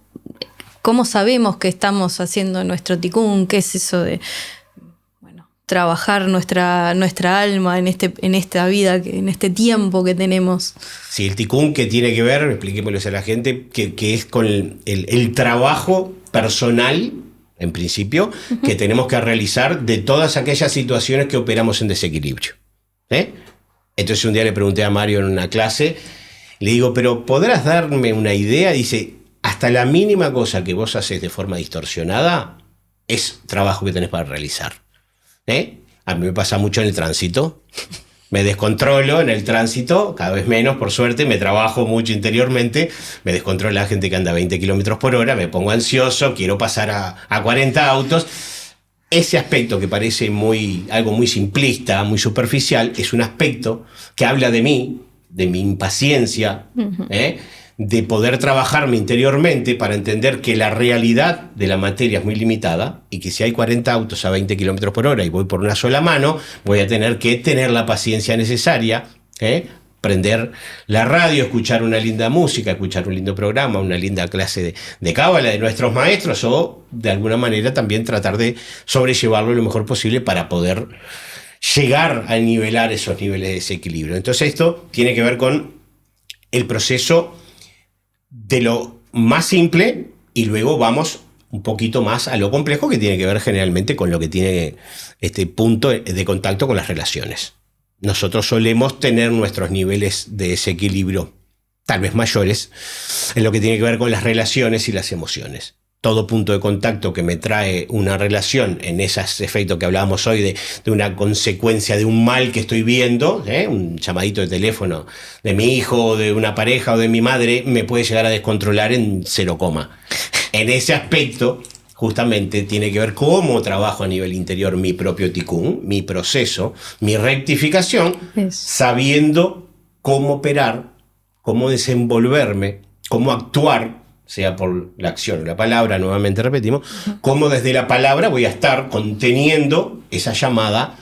sabemos que estamos haciendo nuestro Tikkun, qué es eso de, bueno, trabajar nuestra alma en esta vida, en este tiempo que tenemos. Sí, el Tikkun, que tiene que ver, expliquémoslo a la gente, que es con el trabajo personal, en principio, que tenemos que realizar de todas aquellas situaciones que operamos en desequilibrio. Entonces un día le pregunté a Mario en una clase, le digo, pero ¿podrás darme una idea? Dice, hasta la mínima cosa que vos haces de forma distorsionada es trabajo que tenés para realizar. A mí me pasa mucho en el tránsito. Me descontrolo en el tránsito, cada vez menos, por suerte, me trabajo mucho interiormente, me descontrola la gente que anda a 20 kilómetros por hora, me pongo ansioso, quiero pasar a 40 autos. Ese aspecto que parece algo muy simplista, muy superficial, es un aspecto que habla de mí, de mi impaciencia, de poder trabajarme interiormente para entender que la realidad de la materia es muy limitada y que si hay 40 autos a 20 kilómetros por hora y voy por una sola mano, voy a tener que tener la paciencia necesaria, prender la radio, escuchar una linda música, escuchar un lindo programa, una linda clase de cábala de nuestros maestros, o de alguna manera también tratar de sobrellevarlo lo mejor posible para poder llegar a nivelar esos niveles de desequilibrio. Entonces esto tiene que ver con el proceso de lo más simple y luego vamos un poquito más a lo complejo, que tiene que ver generalmente con lo que tiene este punto de contacto con las relaciones. Nosotros solemos tener nuestros niveles de desequilibrio tal vez mayores en lo que tiene que ver con las relaciones y las emociones. Todo punto de contacto que me trae una relación en esos efectos que hablábamos hoy de una consecuencia de un mal que estoy viendo, un llamadito de teléfono de mi hijo, o de una pareja o de mi madre, me puede llegar a descontrolar en 0, En ese aspecto, justamente, tiene que ver cómo trabajo a nivel interior mi propio Tikkun, mi proceso, mi rectificación, sabiendo cómo operar, cómo desenvolverme, cómo actuar, sea por la acción o la palabra, nuevamente repetimos, cómo desde la palabra voy a estar conteniendo esa llamada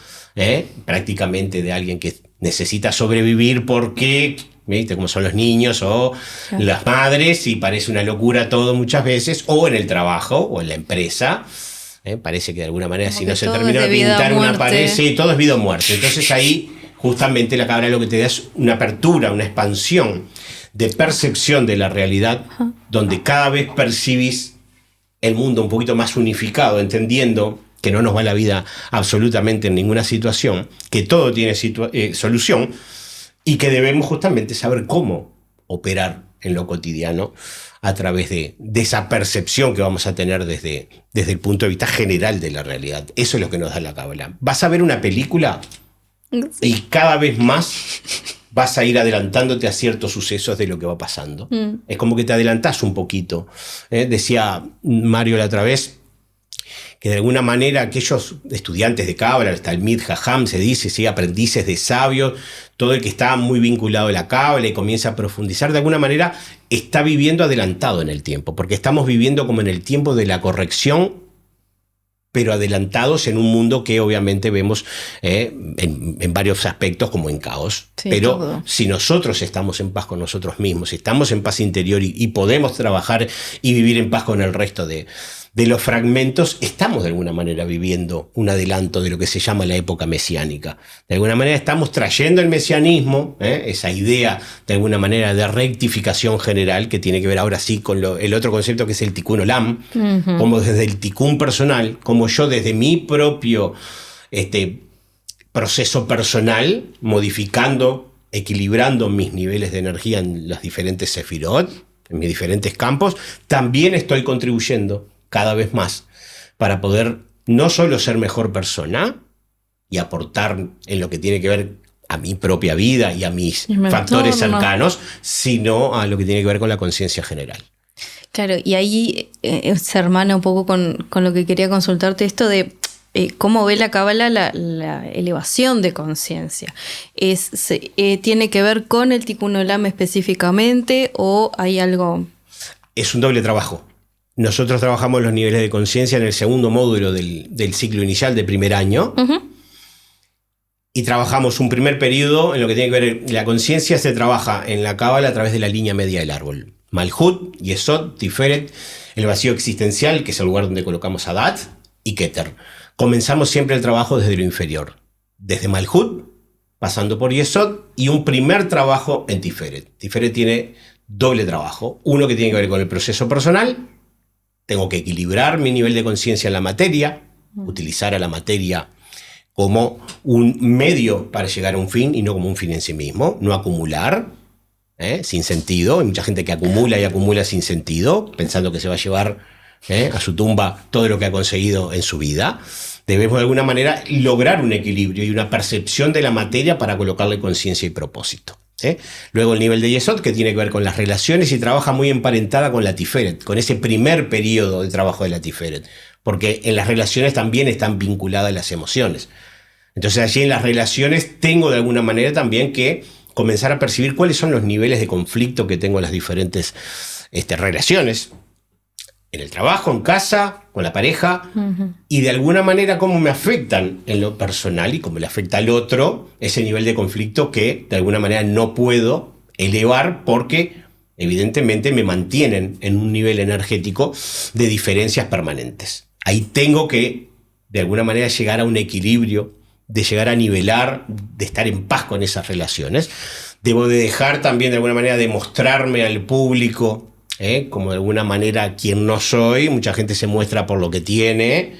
prácticamente de alguien que necesita sobrevivir porque, ¿viste? Como son los niños o las madres, y parece una locura todo muchas veces, o en el trabajo o en la empresa. Parece que de alguna manera, como si no se terminó de pintar una pared, sí, todo es vida o muerte. Entonces ahí justamente la cábala lo que te da es una apertura, una expansión de percepción de la realidad, donde cada vez percibís el mundo un poquito más unificado, entendiendo que no nos va la vida absolutamente en ninguna situación, que todo tiene solución, y que debemos justamente saber cómo operar en lo cotidiano a través de esa percepción que vamos a tener desde el punto de vista general de la realidad. Eso es lo que nos da la cábala. Vas a ver una película y cada vez más vas a ir adelantándote a ciertos sucesos de lo que va pasando. Es como que te adelantás un poquito. Decía Mario la otra vez que de alguna manera aquellos estudiantes de cábala, el Talmid Jajam se dice, ¿sí? Aprendices de sabios, todo el que está muy vinculado a la cábala y comienza a profundizar, de alguna manera está viviendo adelantado en el tiempo, porque estamos viviendo como en el tiempo de la corrección, pero adelantados en un mundo que obviamente vemos en varios aspectos como en caos. Sí, pero todo. Si nosotros estamos en paz con nosotros mismos, si estamos en paz interior y podemos trabajar y vivir en paz con el resto de los fragmentos, estamos de alguna manera viviendo un adelanto de lo que se llama la época mesiánica. De alguna manera estamos trayendo el mesianismo, esa idea de alguna manera de rectificación general, que tiene que ver ahora sí con el otro concepto que es el Tikkun Olam, como desde el Tikkun personal, como yo desde mi propio proceso personal, modificando, equilibrando mis niveles de energía en los diferentes sefirot, en mis diferentes campos, también estoy contribuyendo cada vez más para poder no solo ser mejor persona y aportar en lo que tiene que ver a mi propia vida y a mis Y mi factores entorno. cercanos, sino a lo que tiene que ver con la conciencia general. Claro, y ahí se hermana un poco con lo que quería consultarte, esto de cómo ve la Cábala la elevación de conciencia. ¿Tiene que ver con el Tikkun Olam específicamente o hay algo? Es un doble trabajo. Nosotros trabajamos los niveles de conciencia en el segundo módulo del ciclo inicial de primer año. Uh-huh. Y trabajamos un primer periodo en lo que tiene que ver. La conciencia se trabaja en la Cábala a través de la línea media del árbol. Malhut, Yesod, Tiferet, el vacío existencial, que es el lugar donde colocamos Adat, y Keter. Comenzamos siempre el trabajo desde lo inferior. Desde Malhut, pasando por Yesod, y un primer trabajo en Tiferet. Tiferet tiene doble trabajo. Uno que tiene que ver con el proceso personal. Tengo que equilibrar mi nivel de conciencia en la materia, utilizar a la materia como un medio para llegar a un fin y no como un fin en sí mismo. No acumular, sin sentido. Hay mucha gente que acumula y acumula sin sentido, pensando que se va a llevar a su tumba todo lo que ha conseguido en su vida. Debemos de alguna manera lograr un equilibrio y una percepción de la materia para colocarle conciencia y propósito. Luego el nivel de Yesod, que tiene que ver con las relaciones y trabaja muy emparentada con la Tiferet, con ese primer periodo de trabajo de la Tiferet, porque en las relaciones también están vinculadas las emociones. Entonces allí en las relaciones tengo de alguna manera también que comenzar a percibir cuáles son los niveles de conflicto que tengo en las diferentes relaciones, en el trabajo, en casa, con la pareja, uh-huh. Y de alguna manera cómo me afectan en lo personal y cómo le afecta al otro ese nivel de conflicto que de alguna manera no puedo elevar porque evidentemente me mantienen en un nivel energético de diferencias permanentes. Ahí tengo que de alguna manera llegar a un equilibrio, de llegar a nivelar, de estar en paz con esas relaciones. Debo de dejar también de alguna manera de mostrarme al público como de alguna manera quien no soy. Mucha gente se muestra por lo que tiene,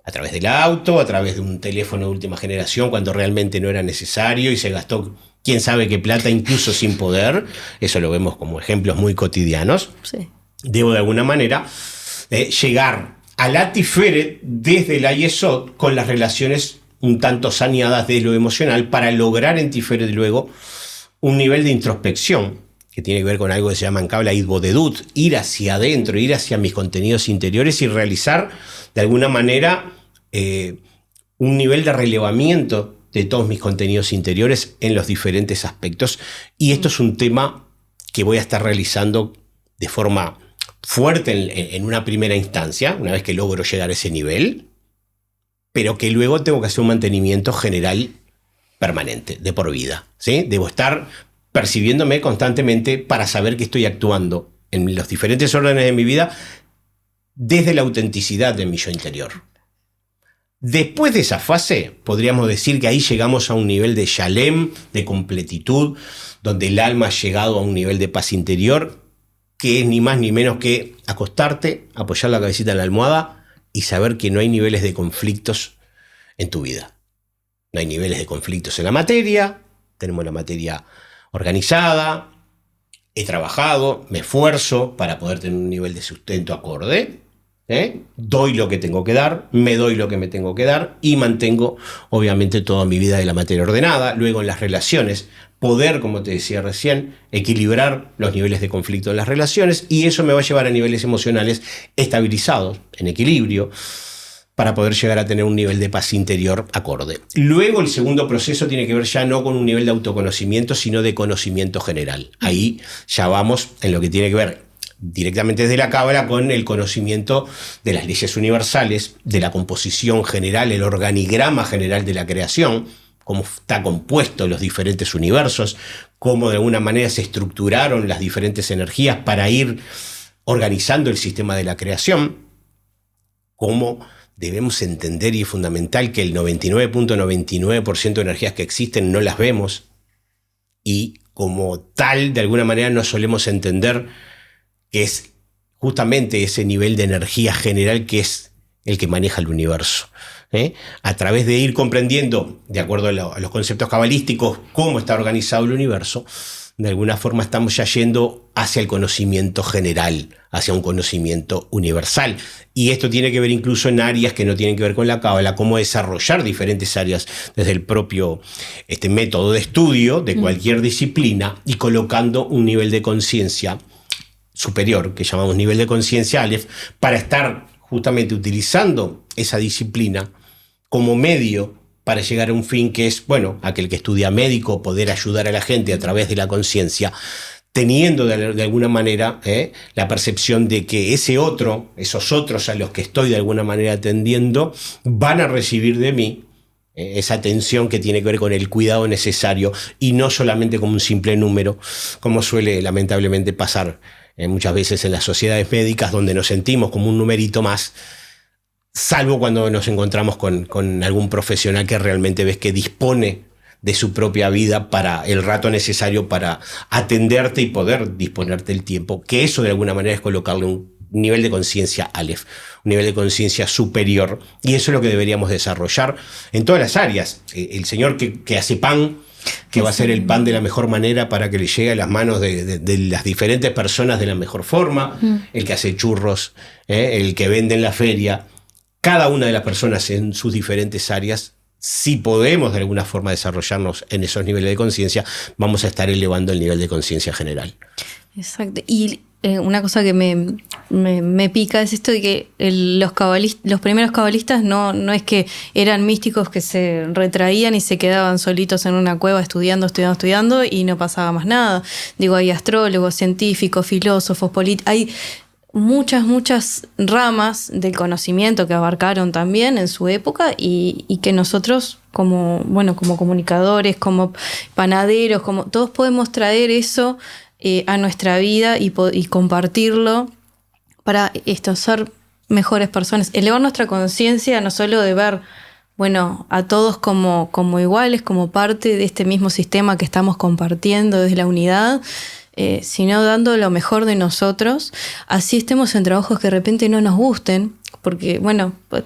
a través del auto, a través de un teléfono de última generación, cuando realmente no era necesario y se gastó quién sabe qué plata, incluso sin poder. Eso lo vemos como ejemplos muy cotidianos. Sí. Debo de alguna manera llegar a la Tiferet desde la Yesod con las relaciones un tanto saneadas de lo emocional para lograr en Tiferet luego un nivel de introspección que tiene que ver con algo que se llama en Cábala Idbodedut, ir hacia adentro, ir hacia mis contenidos interiores y realizar de alguna manera un nivel de relevamiento de todos mis contenidos interiores en los diferentes aspectos. Y esto es un tema que voy a estar realizando de forma fuerte en una primera instancia, una vez que logro llegar a ese nivel, pero que luego tengo que hacer un mantenimiento general permanente, de por vida, ¿sí? Debo estar percibiéndome constantemente para saber que estoy actuando en los diferentes órdenes de mi vida desde la autenticidad de mi yo interior. Después de esa fase, podríamos decir que ahí llegamos a un nivel de shalem, de completitud, donde el alma ha llegado a un nivel de paz interior, que es ni más ni menos que acostarte, apoyar la cabecita en la almohada y saber que no hay niveles de conflictos en tu vida. No hay niveles de conflictos en la materia, tenemos la materia organizada, he trabajado, me esfuerzo para poder tener un nivel de sustento acorde, doy lo que tengo que dar, me doy lo que me tengo que dar y mantengo obviamente toda mi vida de la materia ordenada. Luego en las relaciones, poder, como te decía recién, equilibrar los niveles de conflicto en las relaciones y eso me va a llevar a niveles emocionales estabilizados, en equilibrio, para poder llegar a tener un nivel de paz interior acorde. Luego el segundo proceso tiene que ver ya no con un nivel de autoconocimiento, sino de conocimiento general. Ahí ya vamos en lo que tiene que ver directamente desde la Cábala con el conocimiento de las leyes universales, de la composición general, el organigrama general de la creación, cómo está compuesto los diferentes universos, cómo de alguna manera se estructuraron las diferentes energías para ir organizando el sistema de la creación, cómo debemos entender, y es fundamental, que el 99.99% de energías que existen no las vemos y como tal, de alguna manera, no solemos entender que es justamente ese nivel de energía general que es el que maneja el universo. A través de ir comprendiendo, de acuerdo a los conceptos cabalísticos, cómo está organizado el universo, de alguna forma estamos ya yendo hacia el conocimiento general, hacia un conocimiento universal. Y esto tiene que ver incluso en áreas que no tienen que ver con la cábala, cómo desarrollar diferentes áreas desde el propio método de estudio de cualquier disciplina y colocando un nivel de conciencia superior, que llamamos nivel de conciencia Aleph, para estar justamente utilizando esa disciplina como medio para llegar a un fin que es, bueno, aquel que estudia médico, poder ayudar a la gente a través de la conciencia, teniendo de alguna manera la percepción de que esos otros a los que estoy de alguna manera atendiendo, van a recibir de mí esa atención que tiene que ver con el cuidado necesario y no solamente como un simple número, como suele lamentablemente pasar muchas veces en las sociedades médicas, donde nos sentimos como un numerito más, salvo cuando nos encontramos con algún profesional que realmente ves que dispone de su propia vida para el rato necesario para atenderte y poder disponerte el tiempo, que eso de alguna manera es colocarle un nivel de conciencia Aleph, un nivel de conciencia superior, y eso es lo que deberíamos desarrollar en todas las áreas. El señor que hace pan, que va a hacer el pan de la mejor manera para que le llegue a las manos de las diferentes personas de la mejor forma, el que hace churros, el que vende en la feria, cada una de las personas en sus diferentes áreas, si podemos de alguna forma desarrollarnos en esos niveles de conciencia, vamos a estar elevando el nivel de conciencia general. Exacto. Y una cosa que me pica es esto de que los primeros cabalistas no es que eran místicos que se retraían y se quedaban solitos en una cueva estudiando y no pasaba más nada. Digo, hay astrólogos, científicos, filósofos, políticos, hay muchas ramas del conocimiento que abarcaron también en su época y que nosotros como comunicadores, como panaderos, todos podemos traer eso a nuestra vida y compartirlo para ser mejores personas, elevar nuestra conciencia, no solo de ver a todos como iguales, como parte de este mismo sistema que estamos compartiendo desde la unidad, sino dando lo mejor de nosotros, así estemos en trabajos que de repente no nos gusten, porque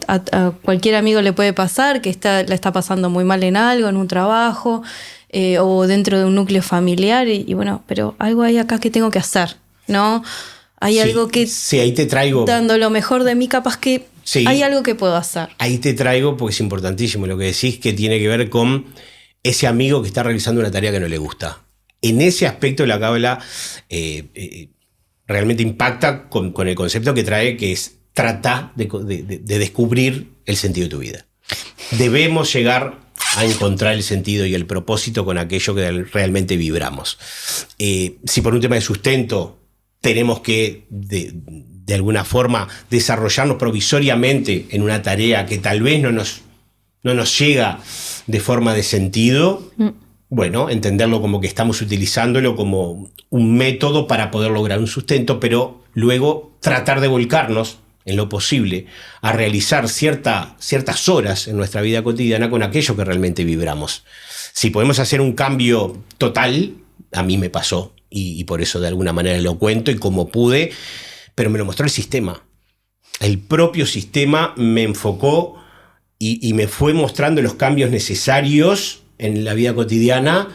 a cualquier amigo le puede pasar que la está pasando muy mal en algo, en un trabajo, o dentro de un núcleo familiar, pero algo hay acá que tengo que hacer, ¿no? Hay algo que... Sí, ahí te traigo... Dando lo mejor de mí, capaz que hay algo que puedo hacer. Ahí te traigo, porque es importantísimo lo que decís, que tiene que ver con ese amigo que está realizando una tarea que no le gusta. En ese aspecto la cábala realmente impacta con el concepto que trae, que es tratar de descubrir el sentido de tu vida. Debemos llegar a encontrar el sentido y el propósito con aquello que realmente vibramos. Si por un tema de sustento tenemos que de alguna forma desarrollarnos provisoriamente en una tarea que tal vez no nos llega de forma de sentido, entenderlo como que estamos utilizándolo como un método para poder lograr un sustento, pero luego tratar de volcarnos en lo posible a realizar ciertas horas en nuestra vida cotidiana con aquello que realmente vibramos. Si podemos hacer un cambio total, a mí me pasó, y por eso de alguna manera lo cuento y como pude, pero me lo mostró el sistema. El propio sistema me enfocó y me fue mostrando los cambios necesarios en la vida cotidiana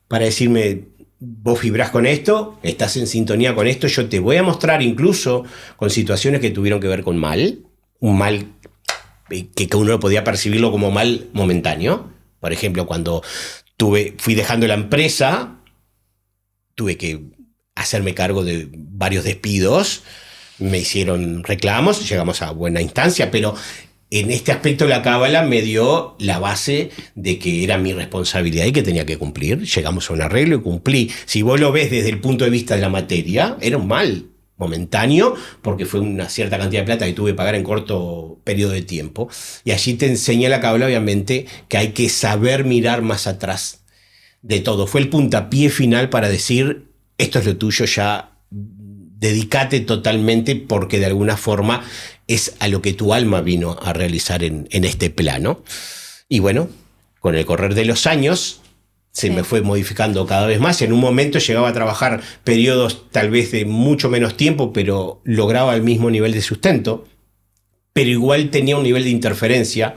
para decirme: vos vibrás con esto, estás en sintonía con esto, yo te voy a mostrar incluso con situaciones que tuvieron que ver con un mal que uno podía percibirlo como mal momentáneo. Por ejemplo, cuando fui dejando la empresa, tuve que hacerme cargo de varios despidos, me hicieron reclamos, llegamos a buena instancia, pero en este aspecto la cábala me dio la base de que era mi responsabilidad y que tenía que cumplir. Llegamos a un arreglo y cumplí. Si vos lo ves desde el punto de vista de la materia, era un mal momentáneo porque fue una cierta cantidad de plata que tuve que pagar en corto periodo de tiempo. Y allí te enseña la cábala, obviamente, que hay que saber mirar más atrás de todo. Fue el puntapié final para decir: esto es lo tuyo, ya dedícate totalmente, porque de alguna forma es a lo que tu alma vino a realizar en este plano. Y con el correr de los años se me fue modificando cada vez más. En un momento llegaba a trabajar periodos tal vez de mucho menos tiempo, pero lograba el mismo nivel de sustento, pero igual tenía un nivel de interferencia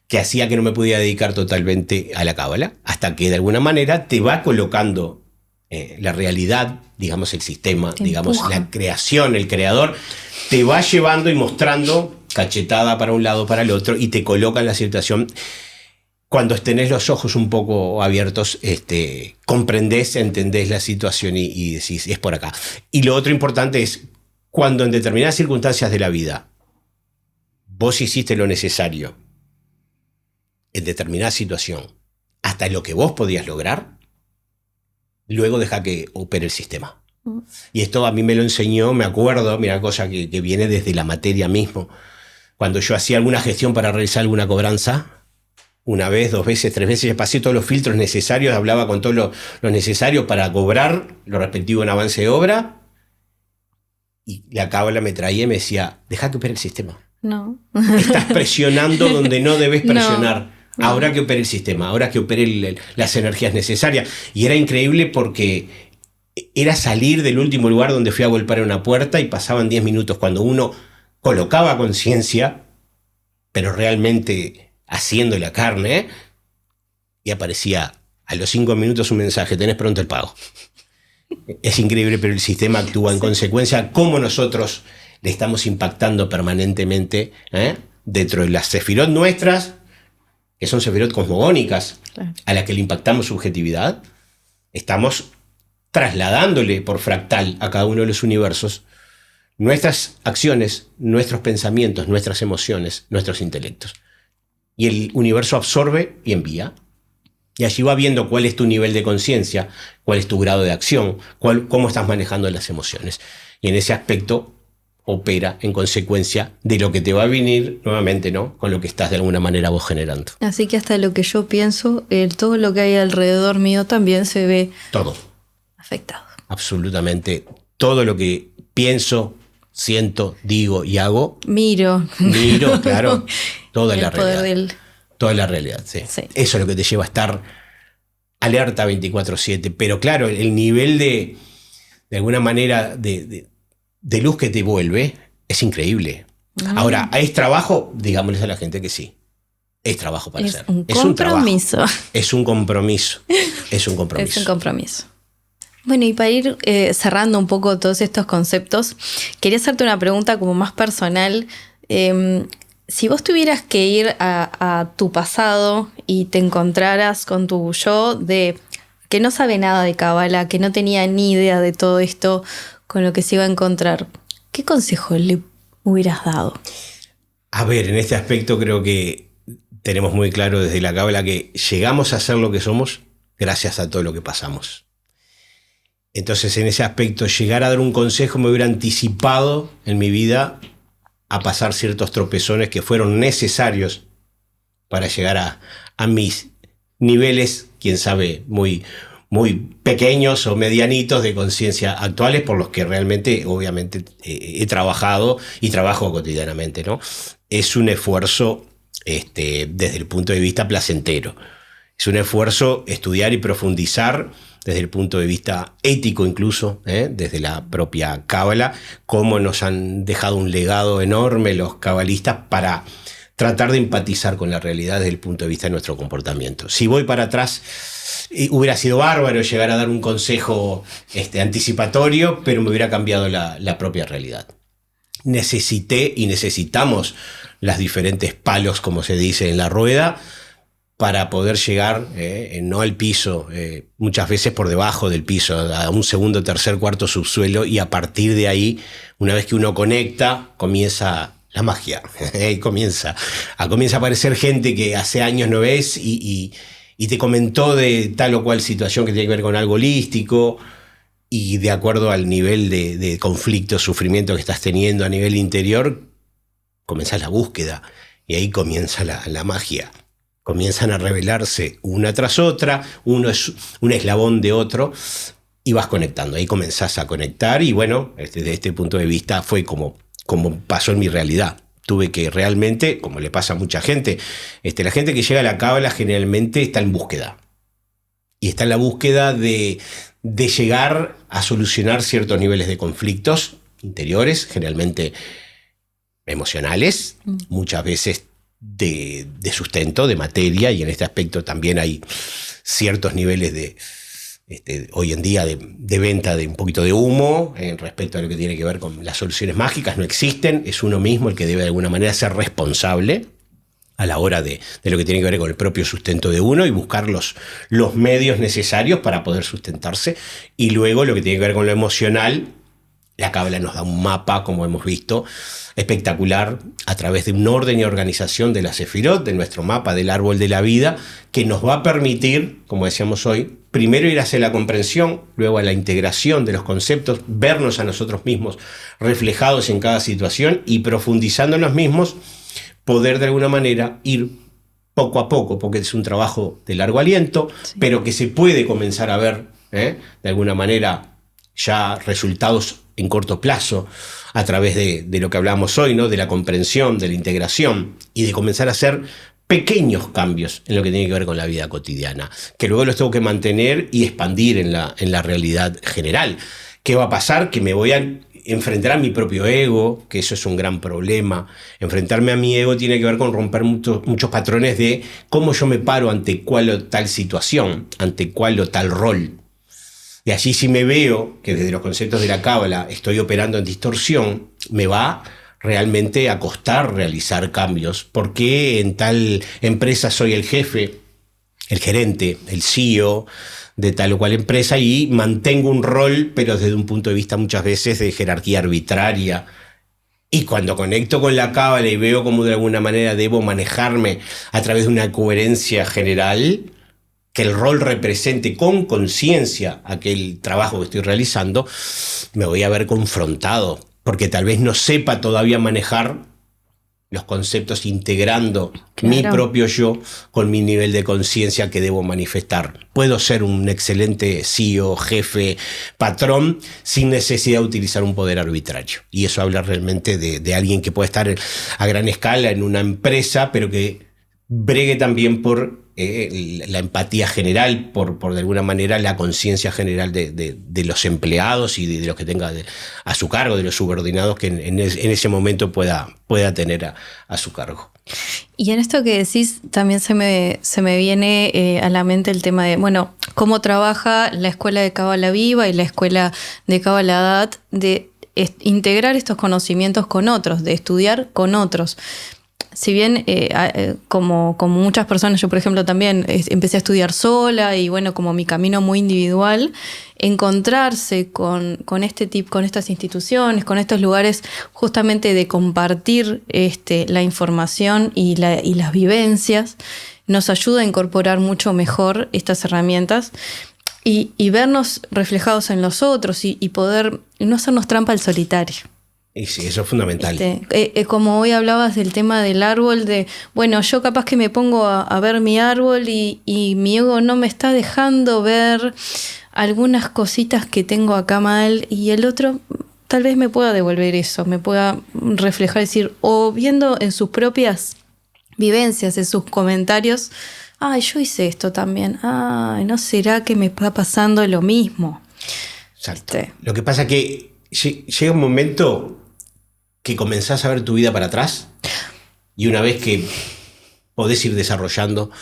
que hacía que no me podía dedicar totalmente a la cábala, hasta que de alguna manera te va colocando la realidad, digamos el sistema, Te digamos empuja. la creación, el creador, te va llevando y mostrando cachetada para un lado, para el otro, y te coloca en la situación. Cuando tenés los ojos un poco abiertos, comprendés, entendés la situación y decís, es por acá. Y lo otro importante es, cuando en determinadas circunstancias de la vida vos hiciste lo necesario en determinada situación, hasta lo que vos podías lograr, luego deja que opere el sistema. Y esto a mí me lo enseñó, me acuerdo, mira, cosa que viene desde la materia mismo. Cuando yo hacía alguna gestión para realizar alguna cobranza, una vez, 2 veces, 3 veces, ya pasé todos los filtros necesarios, hablaba con todo lo necesario para cobrar lo respectivo en avance de obra, y la cábala me traía y me decía, deja que opere el sistema. No. Estás presionando donde no debes presionar. No. Ahora que opere el sistema, ahora que opere las energías necesarias. Y era increíble porque era salir del último lugar donde fui a golpear una puerta y pasaban 10 minutos cuando uno colocaba conciencia, pero realmente haciendo la carne, y aparecía a los 5 minutos un mensaje, tenés pronto el pago. Es increíble, pero el sistema actúa en consecuencia. Cómo nosotros le estamos impactando permanentemente dentro de las sefirot nuestras, que son sefirot cosmogónicas, Claro. a las que le impactamos subjetividad, estamos trasladándole por fractal a cada uno de los universos nuestras acciones, nuestros pensamientos, nuestras emociones, nuestros intelectos. Y el universo absorbe y envía. Y allí va viendo cuál es tu nivel de conciencia, cuál es tu grado de acción, cómo estás manejando las emociones. Y en ese aspecto opera en consecuencia de lo que te va a venir nuevamente, ¿no? Con lo que estás de alguna manera vos generando. Así que hasta lo que yo pienso, todo lo que hay alrededor mío también se ve Todo, afectado. absolutamente todo lo que pienso, siento, digo y hago, Miro, claro, toda el la poder realidad. del... Toda la realidad, sí. Sí. Eso es lo que te lleva a estar alerta 24/7. Pero claro, el nivel de alguna manera, de luz que te vuelve es increíble. Ahora, ¿es trabajo? Digámosles a la gente que sí. Es trabajo para hacer. Es un compromiso. Es un compromiso. Es un compromiso. Es un compromiso. Bueno, y para ir cerrando un poco todos estos conceptos, quería hacerte una pregunta como más personal. Si vos tuvieras que ir a tu pasado y te encontraras con tu yo de que no sabe nada de cábala, que no tenía ni idea de todo esto con lo que se iba a encontrar, ¿qué consejo le hubieras dado? A ver, en este aspecto creo que tenemos muy claro desde la cábala que llegamos a ser lo que somos gracias a todo lo que pasamos. Entonces, en ese aspecto, llegar a dar un consejo me hubiera anticipado en mi vida a pasar ciertos tropezones que fueron necesarios para llegar a mis niveles, quién sabe, muy, muy pequeños o medianitos de conciencia actuales, por los que realmente, obviamente, he trabajado y trabajo cotidianamente, ¿no? Es un esfuerzo desde el punto de vista placentero. Es un esfuerzo estudiar y profundizar desde el punto de vista ético incluso, desde la propia cábala, cómo nos han dejado un legado enorme los cabalistas para tratar de empatizar con la realidad desde el punto de vista de nuestro comportamiento. Si voy para atrás, hubiera sido bárbaro llegar a dar un consejo anticipatorio, pero me hubiera cambiado la propia realidad. Necesité y necesitamos las diferentes palos, como se dice en la rueda, para poder llegar no al piso, muchas veces por debajo del piso, a un segundo, tercer, cuarto subsuelo, y a partir de ahí, una vez que uno conecta, comienza la magia. comienza a aparecer gente que hace años no ves y te comentó de tal o cual situación que tiene que ver con algo holístico, y de acuerdo al nivel de conflicto, sufrimiento que estás teniendo a nivel interior, comenzás la búsqueda, y ahí comienza la magia. Comienzan a revelarse una tras otra, uno es un eslabón de otro, y vas conectando. Ahí comenzás a conectar, y bueno, desde este punto de vista fue como pasó en mi realidad. Tuve que realmente, como le pasa a mucha gente, la gente que llega a la cábala generalmente está en búsqueda. Y está en la búsqueda de llegar a solucionar ciertos niveles de conflictos interiores, generalmente emocionales, muchas veces de sustento, de materia, y en este aspecto también hay ciertos niveles hoy en día de venta de un poquito de humo respecto a lo que tiene que ver con las soluciones mágicas. No existen, es uno mismo el que debe de alguna manera ser responsable a la hora de lo que tiene que ver con el propio sustento de uno y buscar los medios necesarios para poder sustentarse. Y luego lo que tiene que ver con lo emocional, la cábala nos da un mapa, como hemos visto, espectacular, a través de un orden y organización de la Sefirot, de nuestro mapa del árbol de la vida, que nos va a permitir, como decíamos hoy, primero ir hacia la comprensión, luego a la integración de los conceptos, vernos a nosotros mismos reflejados en cada situación y profundizando en los mismos, poder de alguna manera ir poco a poco, porque es un trabajo de largo aliento, sí, pero que se puede comenzar a ver, de alguna manera, ya resultados en corto plazo, a través de lo que hablamos hoy, ¿no? De la comprensión, de la integración, y de comenzar a hacer pequeños cambios en lo que tiene que ver con la vida cotidiana, que luego los tengo que mantener y expandir en la realidad general. ¿Qué va a pasar? Que me voy a enfrentar a mi propio ego, que eso es un gran problema. Enfrentarme a mi ego tiene que ver con romper muchos patrones de cómo yo me paro ante cual o tal situación, ante cual o tal rol. Y allí si me veo que desde los conceptos de la cábala estoy operando en distorsión, me va realmente a costar realizar cambios, porque en tal empresa soy el jefe, el gerente, el CEO de tal o cual empresa y mantengo un rol, pero desde un punto de vista muchas veces de jerarquía arbitraria. Y cuando conecto con la cábala y veo cómo de alguna manera debo manejarme a través de una coherencia general, que el rol represente con conciencia aquel trabajo que estoy realizando, me voy a ver confrontado, porque tal vez no sepa todavía manejar los conceptos integrando mi propio yo con mi nivel de conciencia que debo manifestar. Puedo ser un excelente CEO, jefe, patrón, sin necesidad de utilizar un poder arbitrario. Y eso habla realmente de alguien que puede estar a gran escala en una empresa, pero que bregue también por la empatía general, por de alguna manera la conciencia general de los empleados y de los que tenga a su cargo, de los subordinados que en ese momento pueda tener a su cargo. Y en esto que decís también se me viene a la mente el tema de, bueno, cómo trabaja la escuela de Cábala Viva y la escuela de Cábala Daat, de integrar estos conocimientos con otros, de estudiar con otros. Si bien, como muchas personas, yo por ejemplo también empecé a estudiar sola y bueno, como mi camino muy individual, encontrarse con estas instituciones, con estos lugares justamente de compartir la información y las vivencias, nos ayuda a incorporar mucho mejor estas herramientas y vernos reflejados en los otros y poder no hacernos trampa al solitario. Y sí, eso es fundamental. Como hoy hablabas del tema del árbol, bueno, yo capaz que me pongo a ver mi árbol y mi ego no me está dejando ver algunas cositas que tengo acá mal y el otro tal vez me pueda devolver eso, me pueda reflejar, decir, o viendo en sus propias vivencias, en sus comentarios, ay, yo hice esto también, ay, ¿no será que me está pasando lo mismo? Exacto. Lo que pasa es que llega un momento que comenzás a ver tu vida para atrás y una vez que podés ir desarrollándote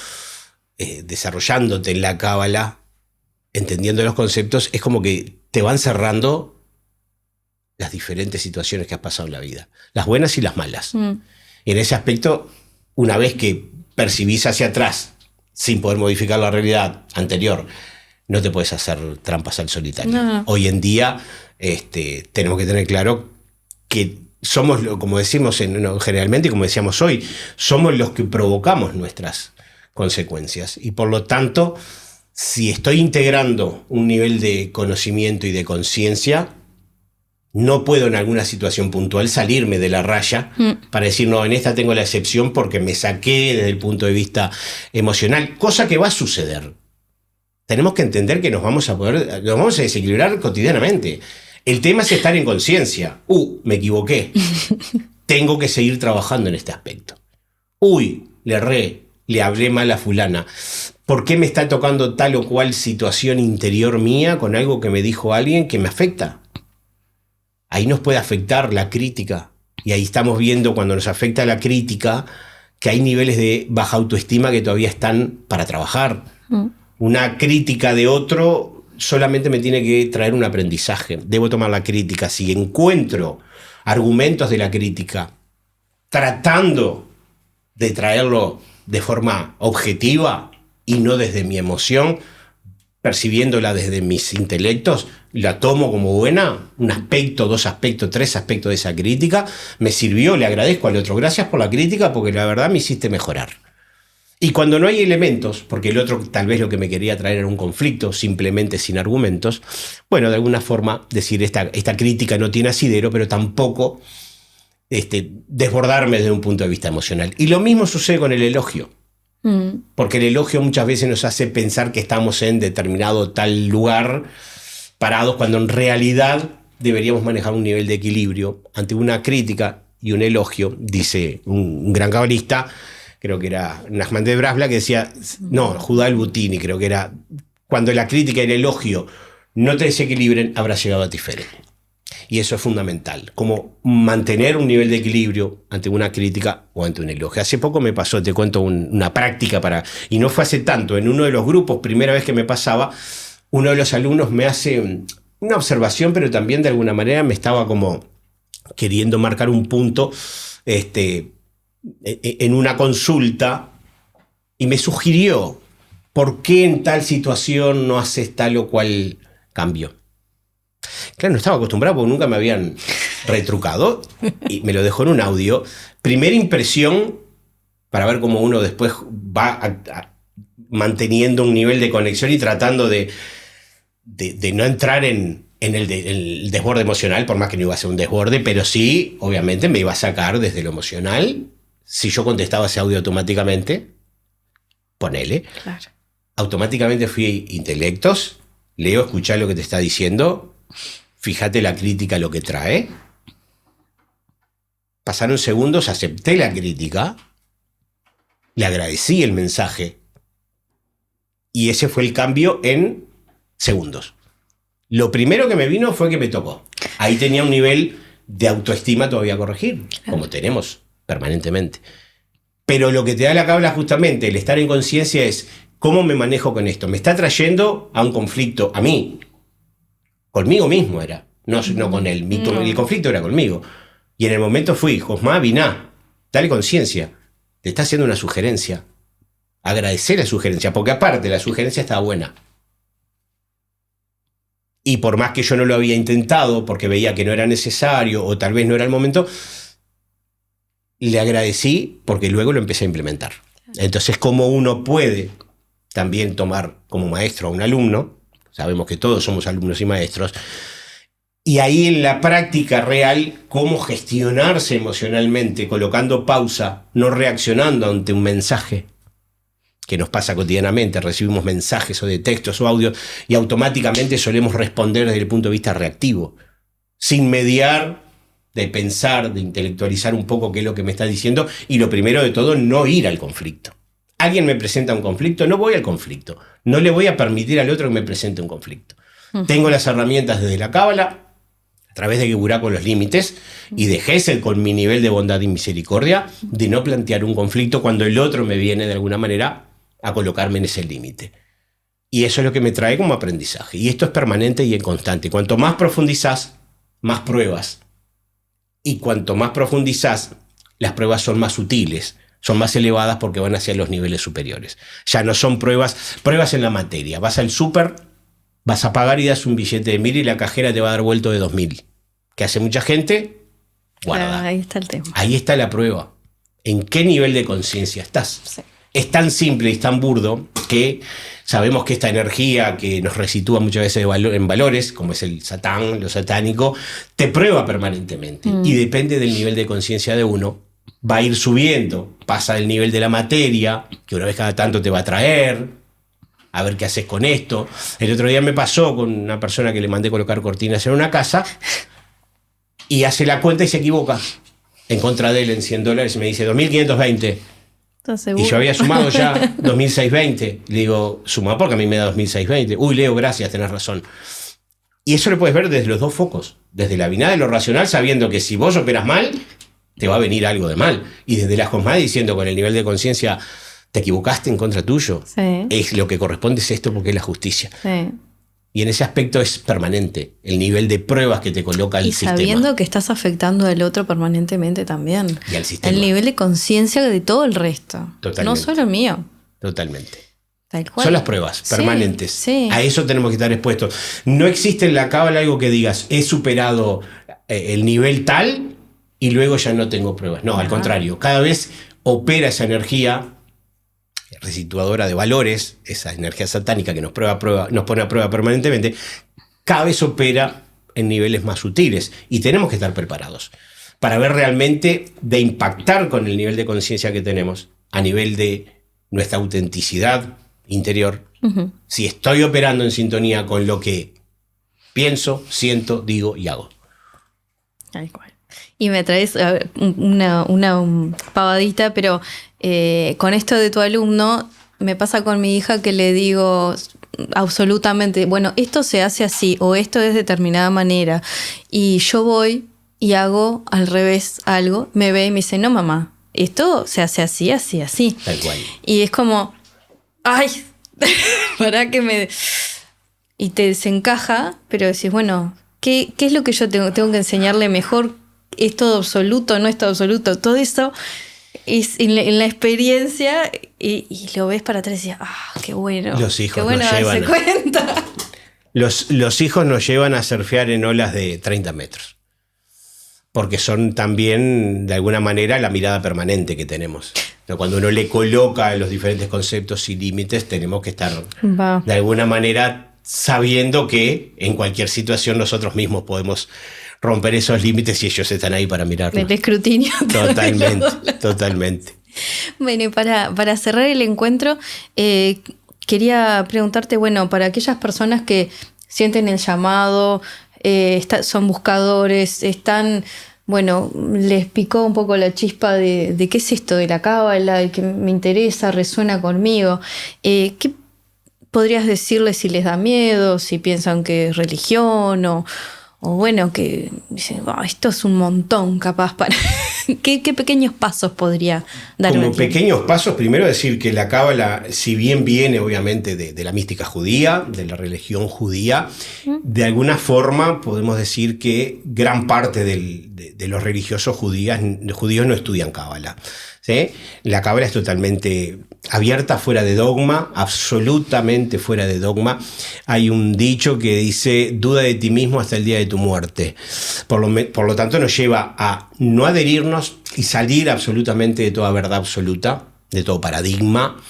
en la cábala, entendiendo los conceptos, es como que te van cerrando las diferentes situaciones que has pasado en la vida, las buenas y las malas. Y en ese aspecto, una vez que percibís hacia atrás, sin poder modificar la realidad anterior, no te puedes hacer trampas al solitario. No. Hoy en día tenemos que tener claro que somos, como decimos generalmente y como decíamos hoy, somos los que provocamos nuestras consecuencias. Y por lo tanto, si estoy integrando un nivel de conocimiento y de conciencia, no puedo en alguna situación puntual salirme de la raya para decir, no, en esta tengo la excepción porque me saqué desde el punto de vista emocional, cosa que va a suceder. Tenemos que entender que nos vamos a desequilibrar cotidianamente. El tema es estar en conciencia. Me equivoqué. Tengo que seguir trabajando en este aspecto. Le hablé mal a fulana. ¿Por qué me está tocando tal o cual situación interior mía con algo que me dijo alguien que me afecta? Ahí nos puede afectar la crítica. Y ahí estamos viendo cuando nos afecta la crítica que hay niveles de baja autoestima que todavía están para trabajar. Una crítica de otro solamente me tiene que traer un aprendizaje. Debo tomar la crítica. Si encuentro argumentos de la crítica tratando de traerlo de forma objetiva y no desde mi emoción, percibiéndola desde mis intelectos, la tomo como buena, un aspecto, 2 aspectos, 3 aspectos de esa crítica, me sirvió, le agradezco al otro, gracias por la crítica porque la verdad me hiciste mejorar. Y cuando no hay elementos, porque el otro tal vez lo que me quería traer era un conflicto, simplemente sin argumentos, bueno, de alguna forma decir esta crítica no tiene asidero, pero tampoco desbordarme desde un punto de vista emocional. Y lo mismo sucede con el elogio. Porque el elogio muchas veces nos hace pensar que estamos en determinado tal lugar parados, cuando en realidad deberíamos manejar un nivel de equilibrio ante una crítica y un elogio. Dice un gran cabalista, creo que era Nachman de Brasla, que decía, no, Judá el Butini, creo que era, cuando la crítica y el elogio no te desequilibren, habrás llegado a Tiferet. Y eso es fundamental, como mantener un nivel de equilibrio ante una crítica o ante un elogio. Hace poco me pasó, te cuento una práctica y no fue hace tanto, en uno de los grupos, primera vez que me pasaba, uno de los alumnos me hace una observación, pero también de alguna manera me estaba como queriendo marcar un punto en una consulta y me sugirió, ¿por qué en tal situación no haces tal o cual cambio? Claro, no estaba acostumbrado porque nunca me habían retrucado y me lo dejó en un audio. Primera impresión, para ver cómo uno después va manteniendo un nivel de conexión y tratando de no entrar en el desborde emocional, por más que no iba a ser un desborde, pero sí, obviamente, me iba a sacar desde lo emocional. Si yo contestaba ese audio automáticamente, ponele. Claro. Automáticamente fui intelectos, leo, escuchá lo que te está diciendo. Fíjate la crítica, lo que trae. Pasaron segundos, acepté la crítica, le agradecí el mensaje y ese fue el cambio en segundos. Lo primero que me vino fue que me tocó. Ahí tenía un nivel de autoestima todavía a corregir, como tenemos permanentemente. Pero lo que te da la cabla justamente, el estar en conciencia, es cómo me manejo con esto. Me está trayendo a un conflicto, a mí. Conmigo mismo era, no con él. El conflicto era conmigo. Y en el momento fui, Josma, Biná, dale conciencia. Te está haciendo una sugerencia. Agradecer la sugerencia, porque aparte la sugerencia estaba buena. Y por más que yo no lo había intentado, porque veía que no era necesario o tal vez no era el momento, le agradecí porque luego lo empecé a implementar. Entonces, ¿cómo uno puede también tomar como maestro a un alumno? Sabemos que todos somos alumnos y maestros. Y ahí en la práctica real, cómo gestionarse emocionalmente, colocando pausa, no reaccionando ante un mensaje que nos pasa cotidianamente. Recibimos mensajes o de textos o audios y automáticamente solemos responder desde el punto de vista reactivo, sin mediar, de pensar, de intelectualizar un poco qué es lo que me está diciendo. Y lo primero de todo, no ir al conflicto. Alguien me presenta un conflicto, no voy al conflicto. No le voy a permitir al otro que me presente un conflicto. Tengo las herramientas desde la Cábala, a través de Geburá con los límites, y de Gesed con mi nivel de bondad y misericordia, de no plantear un conflicto cuando el otro me viene de alguna manera a colocarme en ese límite. Y eso es lo que me trae como aprendizaje. Y esto es permanente y en constante. Cuanto más profundizás, más pruebas. Y cuanto más profundizás, las pruebas son más sutiles, son más elevadas porque van hacia los niveles superiores. Ya no son pruebas en la materia. Vas al súper, vas a pagar y das un billete de 1.000 y la cajera te va a dar vuelto de 2.000. ¿Qué hace mucha gente? Guarda. Ahí está el tema. Ahí está la prueba. ¿En qué nivel de conciencia estás? Sí. Es tan simple y tan burdo que sabemos que esta energía que nos resitúa muchas veces en valores, como es el satán, lo satánico, te prueba permanentemente. Y depende del nivel de conciencia de uno, va a ir subiendo. Pasa del nivel de la materia, que una vez cada tanto te va a traer, a ver qué haces con esto. El otro día me pasó con una persona que le mandé colocar cortinas en una casa y hace la cuenta y se equivoca. En contra de él en $100 me dice 2.520. Y yo había sumado ya 2.620. Le digo, suma porque a mí me da 2.620. Uy, Leo, gracias, tenés razón. Y eso lo puedes ver desde los dos focos. Desde la Biná de lo racional, sabiendo que si vos operas mal, te va a venir algo de mal. Y desde la Josma diciendo con el nivel de conciencia, te equivocaste en contra tuyo. Sí. Es lo que corresponde es esto porque es la justicia. Sí. Y en ese aspecto es permanente el nivel de pruebas que te coloca el sistema. Y sabiendo que estás afectando al otro permanentemente también. Y al sistema. El nivel de conciencia de todo el resto. Totalmente. No solo mío. Totalmente. Tal cual. Son las pruebas permanentes. Sí. A eso tenemos que estar expuestos. No existe en la cábala algo que digas, he superado el nivel tal y luego ya no tengo pruebas. No, al contrario. Cada vez opera esa energía resituadora de valores, esa energía satánica que nos pone a prueba permanentemente, cada vez opera en niveles más sutiles y tenemos que estar preparados para ver realmente de impactar con el nivel de conciencia que tenemos a nivel de nuestra autenticidad interior, si estoy operando en sintonía con lo que pienso, siento, digo y hago. Tal cual. Y me traes una pavadita, pero con esto de tu alumno, me pasa con mi hija que le digo absolutamente, bueno, esto se hace así o esto es de determinada manera. Y yo voy y hago al revés algo, me ve y me dice, no mamá, esto se hace así, así, así. Tal cual. Y es como, ay, para que me... Y te desencaja, pero decís, bueno, ¿qué es lo que yo tengo que enseñarle mejor? ¿Es todo absoluto? ¿No es todo absoluto? Todo eso es en la experiencia y lo ves para atrás y dices, qué bueno. Los hijos qué bueno nos darse llevan cuenta. Los hijos nos llevan a surfear en olas de 30 metros. Porque son también, de alguna manera, la mirada permanente que tenemos. Cuando uno le coloca los diferentes conceptos y límites, tenemos que estar, de alguna manera, sabiendo que en cualquier situación nosotros mismos podemos romper esos límites y ellos están ahí para mirarnos. El escrutinio. Totalmente. Bueno, y para cerrar el encuentro, quería preguntarte, bueno, para aquellas personas que sienten el llamado, son buscadores, bueno, les picó un poco la chispa de qué es esto de la cábala y que me interesa, resuena conmigo. ¿Qué podrías decirles si les da miedo, si piensan que es religión o bueno, que dicen, esto es un montón capaz para... ¿Qué pequeños pasos podría dar? Como pequeños pasos, primero decir que la cábala, si bien viene obviamente de la mística judía, de la religión judía, de alguna forma podemos decir que gran parte de los religiosos judíos no estudian cábala. ¿Sí? La cábala es totalmente abierta, fuera de dogma, absolutamente fuera de dogma. Hay un dicho que dice, duda de ti mismo hasta el día de tu muerte. Por lo tanto, nos lleva a no adherirnos y salir absolutamente de toda verdad absoluta, de todo paradigma,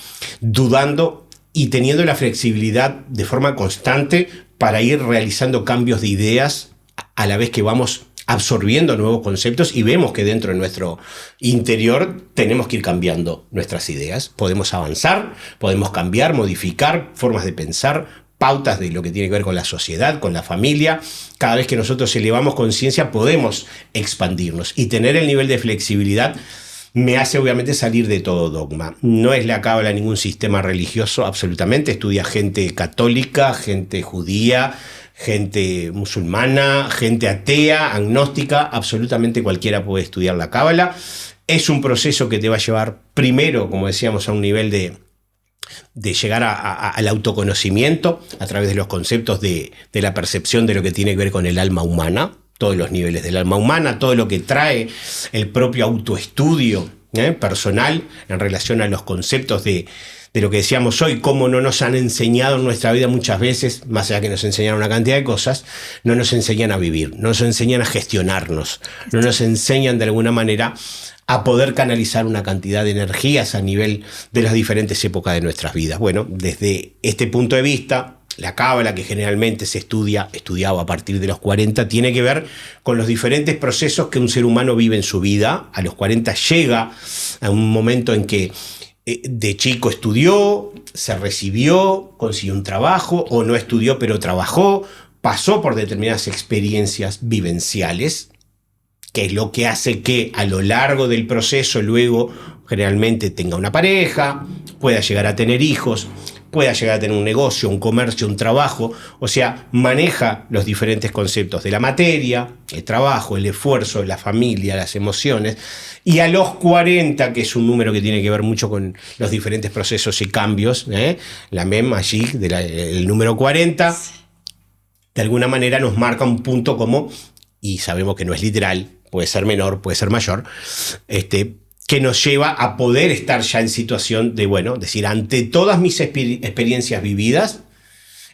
dudando y teniendo la flexibilidad de forma constante para ir realizando cambios de ideas a la vez que vamos absorbiendo nuevos conceptos y vemos que dentro de nuestro interior tenemos que ir cambiando nuestras ideas. Podemos avanzar, podemos cambiar, modificar formas de pensar, pautas de lo que tiene que ver con la sociedad, con la familia. Cada vez que nosotros elevamos conciencia podemos expandirnos y tener el nivel de flexibilidad me hace obviamente salir de todo dogma. No es la cábala ningún sistema religioso, absolutamente. Estudia gente católica, gente judía, gente musulmana, gente atea, agnóstica, absolutamente cualquiera puede estudiar la cábala. Es un proceso que te va a llevar primero, como decíamos, a un nivel de llegar al autoconocimiento a través de los conceptos de la percepción de lo que tiene que ver con el alma humana, todos los niveles del alma humana, todo lo que trae el propio autoestudio personal en relación a los conceptos de lo que decíamos hoy, cómo no nos han enseñado en nuestra vida muchas veces, más allá que nos enseñaron una cantidad de cosas, no nos enseñan a vivir, no nos enseñan a gestionarnos, no nos enseñan de alguna manera a poder canalizar una cantidad de energías a nivel de las diferentes épocas de nuestras vidas. Bueno, desde este punto de vista, la cábala, que generalmente se estudiaba a partir de los 40, tiene que ver con los diferentes procesos que un ser humano vive en su vida. A los 40 llega a un momento en que de chico estudió, se recibió, consiguió un trabajo, o no estudió pero trabajó, pasó por determinadas experiencias vivenciales, que es lo que hace que a lo largo del proceso luego generalmente tenga una pareja, pueda llegar a tener hijos, pueda llegar a tener un negocio, un comercio, un trabajo, o sea, maneja los diferentes conceptos de la materia, el trabajo, el esfuerzo, la familia, las emociones, y a los 40, que es un número que tiene que ver mucho con los diferentes procesos y cambios, la MEM allí, el número 40, de alguna manera nos marca un punto como, y sabemos que no es literal, puede ser menor, puede ser mayor, que nos lleva a poder estar ya en situación de, bueno, decir, ante todas mis experiencias vividas,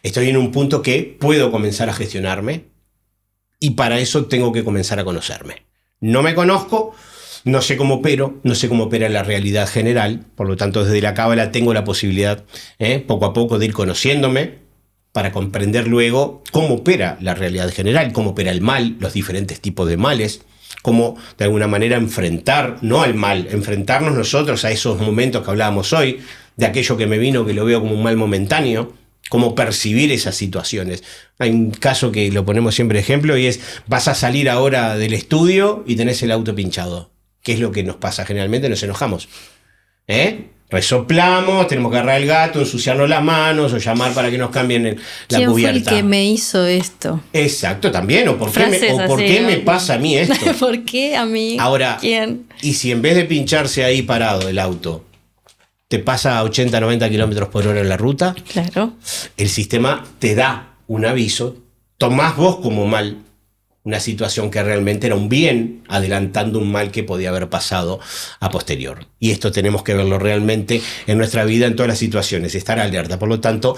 estoy en un punto que puedo comenzar a gestionarme y para eso tengo que comenzar a conocerme. No me conozco, no sé cómo opero, no sé cómo opera la realidad general, por lo tanto desde la cábala tengo la posibilidad poco a poco de ir conociéndome para comprender luego cómo opera la realidad general, cómo opera el mal, los diferentes tipos de males, cómo de alguna manera enfrentar, no al mal, enfrentarnos nosotros a esos momentos que hablábamos hoy, de aquello que me vino que lo veo como un mal momentáneo, cómo percibir esas situaciones. Hay un caso que lo ponemos siempre de ejemplo y es, vas a salir ahora del estudio y tenés el auto pinchado. ¿Qué es lo que nos pasa? Generalmente nos enojamos. Resoplamos, tenemos que agarrar el gato, ensuciarnos las manos o llamar para que nos cambien la ¿Quién cubierta. ¿Quién fue el que me hizo esto? Exacto, también. ¿O por qué me pasa a mí esto? ¿Por qué a mí? Ahora, ¿quién? Y si en vez de pincharse ahí parado el auto, te pasa a 80, 90 kilómetros por hora en la ruta, claro, el sistema te da un aviso, tomás vos como mal una situación que realmente era un bien, adelantando un mal que podía haber pasado a posterior. Y esto tenemos que verlo realmente en nuestra vida, en todas las situaciones, estar alerta. Por lo tanto,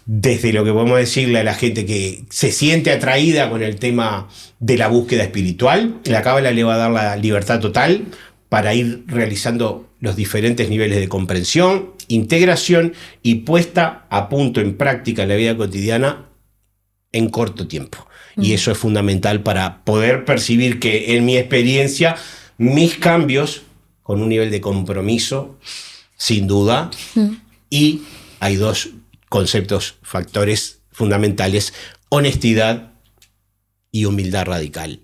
desde lo que podemos decirle a la gente que se siente atraída con el tema de la búsqueda espiritual, la cábala le va a dar la libertad total para ir realizando los diferentes niveles de comprensión, integración y puesta a punto en práctica en la vida cotidiana en corto tiempo. Y eso es fundamental para poder percibir que en mi experiencia, mis cambios, con un nivel de compromiso, sin duda, y hay dos conceptos, factores fundamentales, honestidad y humildad radical.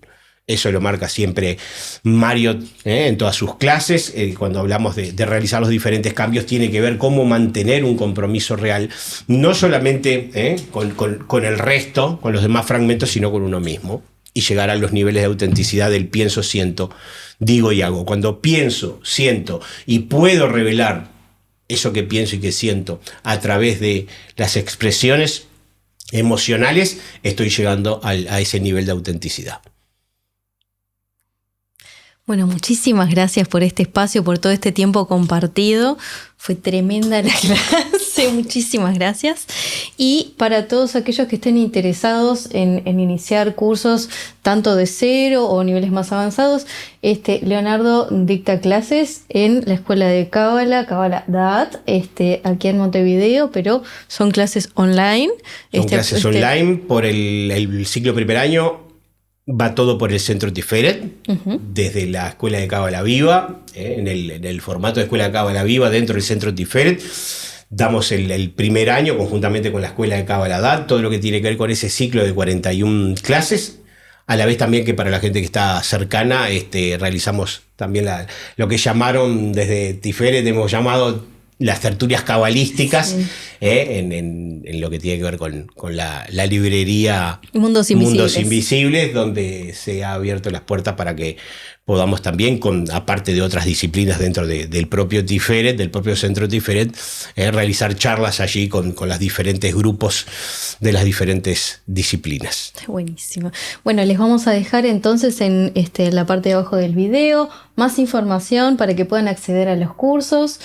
Eso lo marca siempre Mario en todas sus clases. Cuando hablamos de realizar los diferentes cambios, tiene que ver cómo mantener un compromiso real, no solamente con el resto, con los demás fragmentos, sino con uno mismo. Y llegar a los niveles de autenticidad del pienso, siento, digo y hago. Cuando pienso, siento y puedo revelar eso que pienso y que siento a través de las expresiones emocionales, estoy llegando a ese nivel de autenticidad. Bueno, muchísimas gracias por este espacio, por todo este tiempo compartido. Fue tremenda la clase, muchísimas gracias. Y para todos aquellos que estén interesados en iniciar cursos tanto de cero o niveles más avanzados, Leonardo dicta clases en la Escuela de Cábala, Cábala Da'at, aquí en Montevideo, pero son clases online. Son clases online por el ciclo primer año. Va todo por el Centro Tiferet, desde la Escuela de Cábala Viva, en el formato de Escuela de Cábala Viva dentro del Centro Tiferet. Damos el primer año conjuntamente con la Escuela de Cábala Da'at, todo lo que tiene que ver con ese ciclo de 41 clases. A la vez también que para la gente que está cercana, realizamos también lo que llamaron desde Tiferet, hemos llamado las tertulias cabalísticas, sí. En lo que tiene que ver con la librería Mundos Invisibles, donde se ha abierto las puertas para que podamos también, aparte de otras disciplinas dentro del propio Tiferet, del propio Centro Tiferet, realizar charlas allí con los diferentes grupos de las diferentes disciplinas. Buenísimo. Bueno, les vamos a dejar entonces en la parte de abajo del video más información para que puedan acceder a los cursos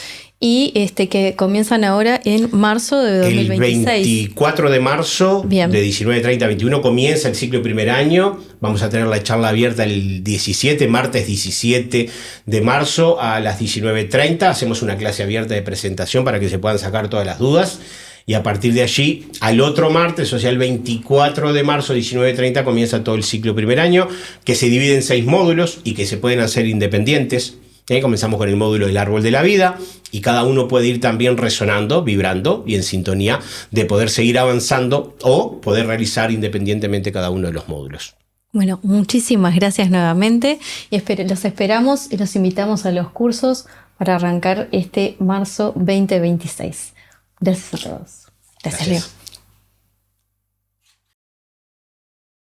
y que comienzan ahora en marzo de 2026. El 24 de marzo, bien, de 19:30 a 21, comienza el ciclo primer año. Vamos a tener la charla abierta el 17, martes 17 de marzo a las 19:30. Hacemos una clase abierta de presentación para que se puedan sacar todas las dudas. Y a partir de allí, al otro martes, o sea, el 24 de marzo, 19:30, comienza todo el ciclo primer año, que se divide en 6 módulos y que se pueden hacer independientes. Comenzamos con el módulo del árbol de la vida y cada uno puede ir también resonando, vibrando y en sintonía de poder seguir avanzando o poder realizar independientemente cada uno de los módulos. Bueno, muchísimas gracias nuevamente y los esperamos y los invitamos a los cursos para arrancar este marzo 2026. Gracias a todos. Gracias, Leo.